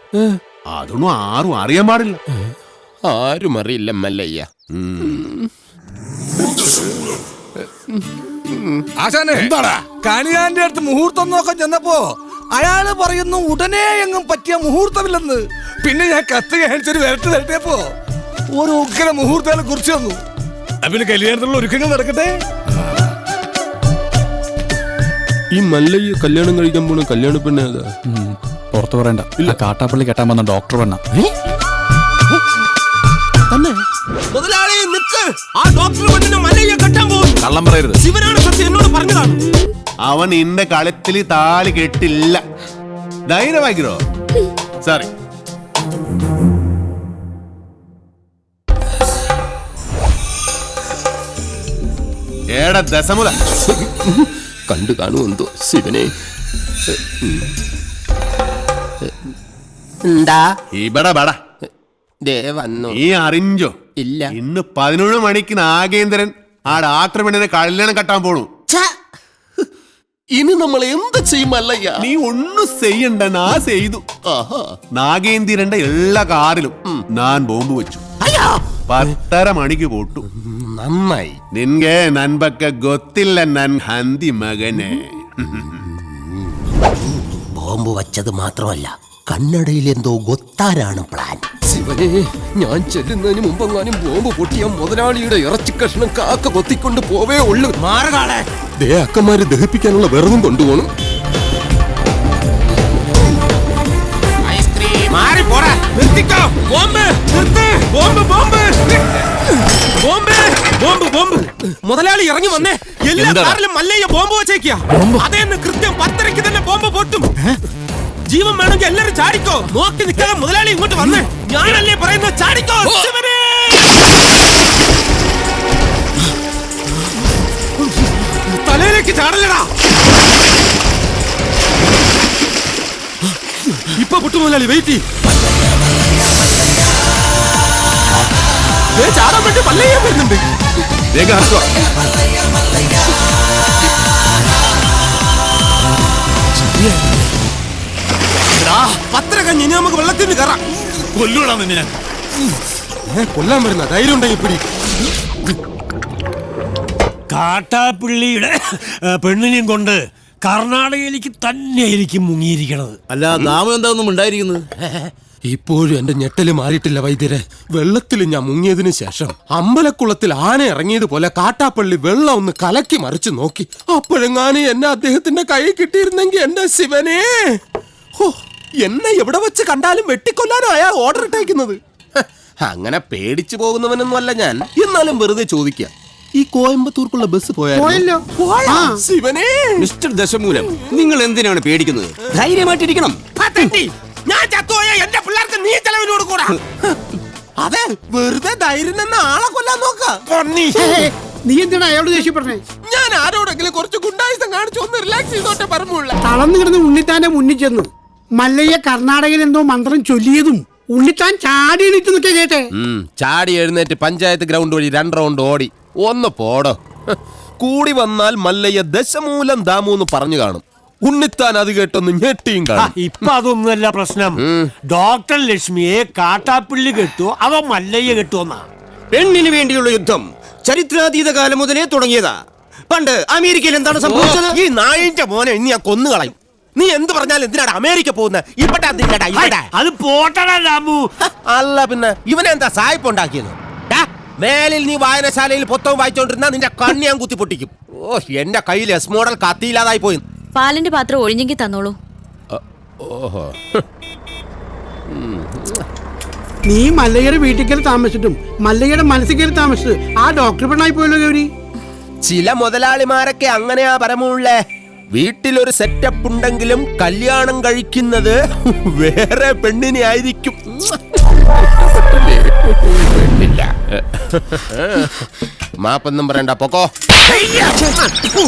അതൊന്നും ആരും അറിയാൻ പാടില്ല. ആരും അറിയില്ല മല്ലയ്യ. ആശാനെ, എന്താടാ കണിയാന്റെ അടുത്ത് മുഹൂർത്തം നോക്കാൻ ചെന്നപ്പോ അയാള് പറയുന്നു ഉടനെ എങ്ങും പറ്റിയ മുഹൂർത്തമില്ലെന്ന്. പിന്നെ ഞാൻ കത്ത് കാണിച്ചൊരു വരട്ട് തരട്ടിയപ്പോ ഒരു ഉഗ്ര മുഹൂർത്തങ്ങളെ കുറിച്ച് വന്നു. പിന്നെ കല്യാണത്തിലുള്ള ഒരുക്കങ്ങൾ നടക്കട്ടെ. ഈ മല്ലയ്യ കല്യാണം കഴിക്കാൻ പോണ കല്യാണ പെണ്ണ പുറത്തു പറയണ്ട. കാട്ടാപ്പള്ളി കെട്ടാൻ വന്ന ഡോക്ടർ പെണ്ണ. ആ ഡോക്ടർ വന്നിട്ട് മല്ലയ്യ കെട്ടാൻ പോകും. കള്ളം പറയരുത്. ശിവനാണ് സത്യം, എന്നോട് പറഞ്ഞതാണ്. അവൻ ഇന്റെ കളത്തിൽ താലി കെട്ടില്ല. ധൈര്യമാക്കിരോ? സോറി. ഏടാ ദശമുല കണ്ടു കാണുമെന്തോ ശിവനെ. എന്താ ഇവിടെ ബട വന്നു? നീ അറിഞ്ചോ? ഇല്ല. ഇന്ന് 11 മണിക്ക് നാഗേന്ദ്രൻ ആ ഡാക്ടർ പെണ്ണിനെ കല്യാണം കെട്ടാൻ പോണു. ഇനി നമ്മൾ എന്ത് ചെയ്യും മല്ലയ്യ? നീ ഒന്നും ചെയ്യണ്ട, നാ ചെയ്തു. നാഗേന്ദ്രന്റെ എല്ലാ കാറിലും ഞാൻ ബോംബ് വെച്ചു. 10:30 മണിക്ക് പോട്ടു. നന്നായി. നിൻಗೆ ನನ್ ಬಗ್ಗೆ ಗೊತ್ತಿಲ್ಲ ನನ್ ಹಂದಿ ಮಗನೇ. ബോംബ് വച്ചത് മാത്രമല്ല, കണ്ണടയിൽ എന്തോ ഗൊത്താനാണ് പ്ലാൻ. ശിവനെ, ഞാൻ ചെല്ലുന്നതിന് മുമ്പെങ്ങാനും ബോംബ് പൊട്ടിയ മുതലാളിയുടെ ഇറച്ചി കഷ്ണം കാക്ക കൊത്തിക്കൊണ്ട് പോവേ ഉള്ളു. മാറുകാളെ ദേ അക്കന്മാര് ദഹിപ്പിക്കാനുള്ള വെറുതും കൊണ്ടുപോകണം. മാറി പോടാ. നിർത്തിക്കോ. ബോംബ് നിർത്ത്. Bomb bomb bomb bomb bomb. മുതലാളി ഇറങ്ങി വന്നേ. എല്ലാ കാറിലും മല്ലയ്യ ബോംബ് വെച്ചേക്കാ. അതേന്ന് കൃത്യം 10:30 തന്നെ ബോംബ് പൊട്ടും. ജീവൻ വേണമെങ്കിൽ എല്ലാരും ചാടിക്കോ. നോക്കി നിൽക്കാതെ മുതലാളി ഇങ്ങോട്ട് വന്നേ. ഞാനല്ലേ പറയുന്നത്, ചാടിക്കോ. തലയിലേക്ക് ചാടല്ലടാ. ഇപ്പൊ പൊട്ടു മുതലാളി, വെയിറ്റ്. ചാടാൻ വേണ്ടി മല്ലയ്യ വരുന്നുണ്ട്. പത്ര കഞ്ഞി നമുക്ക് വെള്ളത്തിൽ നിന്ന് കയറാം. കൊല്ലൂടാ നിന്നെ. കൊല്ലാൻ വരുന്ന ധൈര്യം ഉണ്ടെങ്കിൽ പിടി. കാട്ടാപ്പിള്ളിയുടെ പെണ്ണിനെയും കൊണ്ട് കർണാടകയിലേക്ക് തന്നെയായിരിക്കും മുങ്ങിയിരിക്കണത്. അല്ല, നാമം എന്താണെന്നും ഉണ്ടായിരിക്കുന്നത്. ഇപ്പോഴും എന്റെ ഞെട്ടല് മാറിയിട്ടില്ല വൈദ്യരെ. വെള്ളത്തിൽ ഞാൻ മുങ്ങിയതിനു ശേഷം അമ്പലക്കുളത്തിൽ ആന ഇറങ്ങിയതുപോലെ കാട്ടാപ്പള്ളി വെള്ളം ഒന്ന് കലക്കി മറിച്ചു നോക്കി. അപ്പോഴെങ്ങാനും എന്നെ അദ്ദേഹത്തിന്റെ കൈ കിട്ടിയിരുന്നെങ്കിൽ എന്റെ ശിവനെ, എന്നെ എവിടെ വെച്ച് കണ്ടാലും വെട്ടിക്കൊല്ലാനോ അയാൾ ഓർഡർ ഇട്ടേക്കുന്നത്. അങ്ങനെ പേടിച്ചു പോകുന്നവനൊന്നും അല്ല ഞാൻ. എന്നാലും വെറുതെ ചോദിക്കാം, ഈ കോയമ്പത്തൂർക്കുള്ള ബസ് പോയാലോ? ശിവനെ, മിസ്റ്റർ ദശമൂലം, നിങ്ങൾ എന്തിനാണ് പേടിക്കുന്നത്? ധൈര്യമായിട്ടിരിക്കണം. ഞാൻ ചത്തുപോയ എന്റെ പിള്ളേർക്ക് നീ ചെലവിനോട് കൂടാ. അതെ, വെറുതെ ധൈര്യം നിന്ന് ആളെ കൊല്ലാൻ നോക്ക. നീ എന്തിനാ അയാളോട് ദേഷ്യപ്പെടണേ? ഞാൻ ആരോടെങ്കിലും കുറച്ച് ഗുണ്ടായുസം കാണിച്ചു ഒന്ന് റിലാക്സ് ചെയ്തോട്ടെ പറഞ്ഞുള്ള. തളർന്നു കിടന്ന് ഉണ്ണിത്താന്റെ മുന്നിൽ ചെന്നു. മല്ലയ്യ കർണാടകയിൽ എന്തോ മന്ത്രം ചൊല്ലിയതും ഉണ്ണിത്താൻ ചാടി എണീറ്റ് നിൽക്കുക കേട്ടെ. ചാടി എഴുന്നേറ്റ് പഞ്ചായത്ത് ഗ്രൗണ്ട് വഴി 2 റൗണ്ട് ഓടി. ഒന്ന് പോടോ. കൂടി വന്നാൽ മല്ലയ്യ ദശമൂലം ദാമൂന്ന് പറഞ്ഞു കാണും. ഉണ്ണിത്താൻ അത് കേട്ടൊന്ന് ഞെട്ടിയും കാണും. ഇപ്പൊ അതൊന്നുമല്ല പ്രശ്നം. ഡോക്ടർ ലക്ഷ്മിയെ കാട്ടാപ്പിള്ളി കെട്ടുവോ അതോ മല്ലയ്യ കെട്ടുവോന്നാ? പെണ്ണിന് വേണ്ടിയുള്ള യുദ്ധം ചരിത്രാതീത കാലം മുതലേ തുടങ്ങിയതാ. പണ്ട് അമേരിക്കയിൽ എന്താണ് സംഭവിച്ചത്? ഈ നായിന്റെ മോനെ ഇനി ഞാൻ കൊന്നുകളയും. നീ എന്ത് പറഞ്ഞാലും എന്തിനാണ് അമേരിക്ക പോകുന്നത്? അത് പോട്ടടാ രാമു. അല്ല പിന്നെ ഇവനെന്താ സായിപ്പ് ഉണ്ടാക്കിയത്? മേലിൽ നീ വായനശാലയിൽ പുസ്തകം വായിച്ചോണ്ടിരുന്ന നിന്റെ കണ്ണി ഞാൻ കുത്തി പൊട്ടിക്കും. ഓ, എന്റെ കയ്യിൽ എസ് മോഡൽ കത്തിയില്ലാതായി പോയി. പാലിന്റെ പാത്രം ഒഴിഞ്ഞെങ്കിൽ തന്നോളൂ. ഓഹോ, നീ മല്ലയ്യയുടെ വീട്ടിൽ കയറി താമസിച്ചിട്ടും മല്ലയ്യയുടെ മനസ്സിൽ കയറി താമസിച്ചത് ആ ഡോക്ടർ പെണ്ണായി പോയല്ലോ ഗൗരി. ചില മുതലാളിമാരൊക്കെ അങ്ങനെയാ പരമുള്ളേ. വീട്ടിലൊരു സെറ്റപ്പ് ഉണ്ടെങ്കിലും കല്യാണം കഴിക്കുന്നത് വേറെ പെണ്ണിനെ ആയിരിക്കും. മാപ്പൊന്നും പറയണ്ട, പൊക്കോ.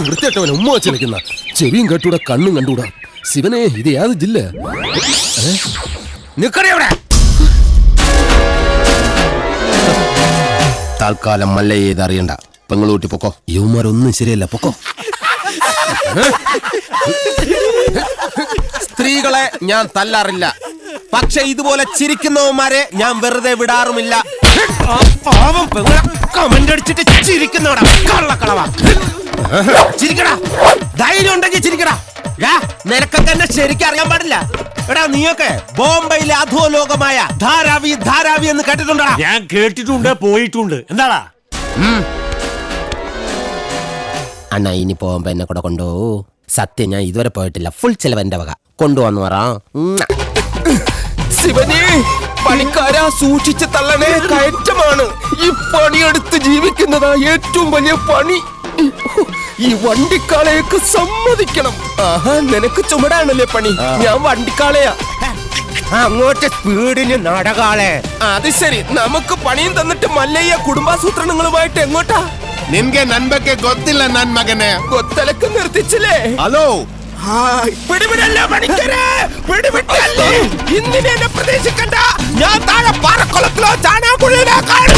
വൃത്തിയായിട്ടവൻ ഉമ്മ വെച്ച് നിൽക്കുന്ന ചെവിയും കേട്ടൂടാ കണ്ണും കണ്ടൂടാ. ശിവനെ, ഇത് ഏത് ജില്ല? നിക്കടെ. തൽക്കാലം മല്ലയ്യ ഇത് അറിയണ്ട. പെങ്ങളൂട്ടി പൊക്കോ. യുവമാരൊന്നും ശരിയല്ല, പൊക്കോ. സ്ത്രീകളെ ഞാൻ തല്ലാറില്ല, പക്ഷെ ഇതുപോലെ ചിരിക്കുന്നവന്മാരെ ഞാൻ വെറുതെ വിടാറുമില്ല. കമന്റ് അടിച്ചിട്ട് ചിരിക്കുന്നവടാ കള്ളക്കളവാ. ചിരിക്കടാ, ധൈര്യം ഉണ്ടെങ്കിൽ ചിരിക്കടാ. നിനക്കൊക്കെ എന്നെ ശരിക്കും അറിയാൻ പാടില്ല. എടാ, നീയൊക്കെ ബോംബെയിലെ അധോലോകമായ ധാരാവി ധാരാവി എന്ന് കേട്ടിട്ടുണ്ടോ? ഞാൻ കേട്ടിട്ടുണ്ട്, പോയിട്ടുണ്ട്. എന്താടാ അണ്ണ, ഇനി പോകുമ്പോ എന്നെ കൂടെ കൊണ്ടുപോകൂ. സത്യം, ഞാൻ ഇതുവരെ പോയിട്ടില്ല. ഫുൾ ചെലവ് എന്റെ വക. കൊണ്ടുവന്നു പറ. ശിവനെ, പണിക്കാരാ സൂക്ഷിച്ച് തള്ളണേ, കയറ്റമാണ്. ഈ പണിയെടുത്ത് ജീവിക്കുന്നതാ ഏറ്റവും വലിയ പണി. ഈ വണ്ടിക്കാളയൊക്കെ സമ്മതിക്കണം. ആഹാ, നിനക്ക് ചുമടാണല്ലേ പണി, ഞാൻ വണ്ടിക്കാളയാ. അങ്ങോട്ട് സ്പീഡിന് നടകാളെ. അത് ശരി, നമുക്ക് പണിയും തന്നിട്ട് മല്ലയ്യ കുടുംബാസൂത്രണങ്ങളുമായിട്ട് എങ്ങോട്ടാ? നിൻಗೆ ನನ್ ಬಗ್ಗೆ ಗೊತ್ತಿಲ್ಲ ನನ್ ಮಗನೇ. കൊത്തലക്ക് നിർത്തിച്ചില്ലേ? ഹലോ, പിടിവിടല്ലേ പണിക്കരെ, പിടിവിട്ടല്ലേ. ഇന്നിനെ എന്നെ പ്രതീക്ഷിക്കണ്ട, ഞാൻ താഴെ പാറക്കുളത്തിലോ ചാണാകുഴിയിലോ കാണും.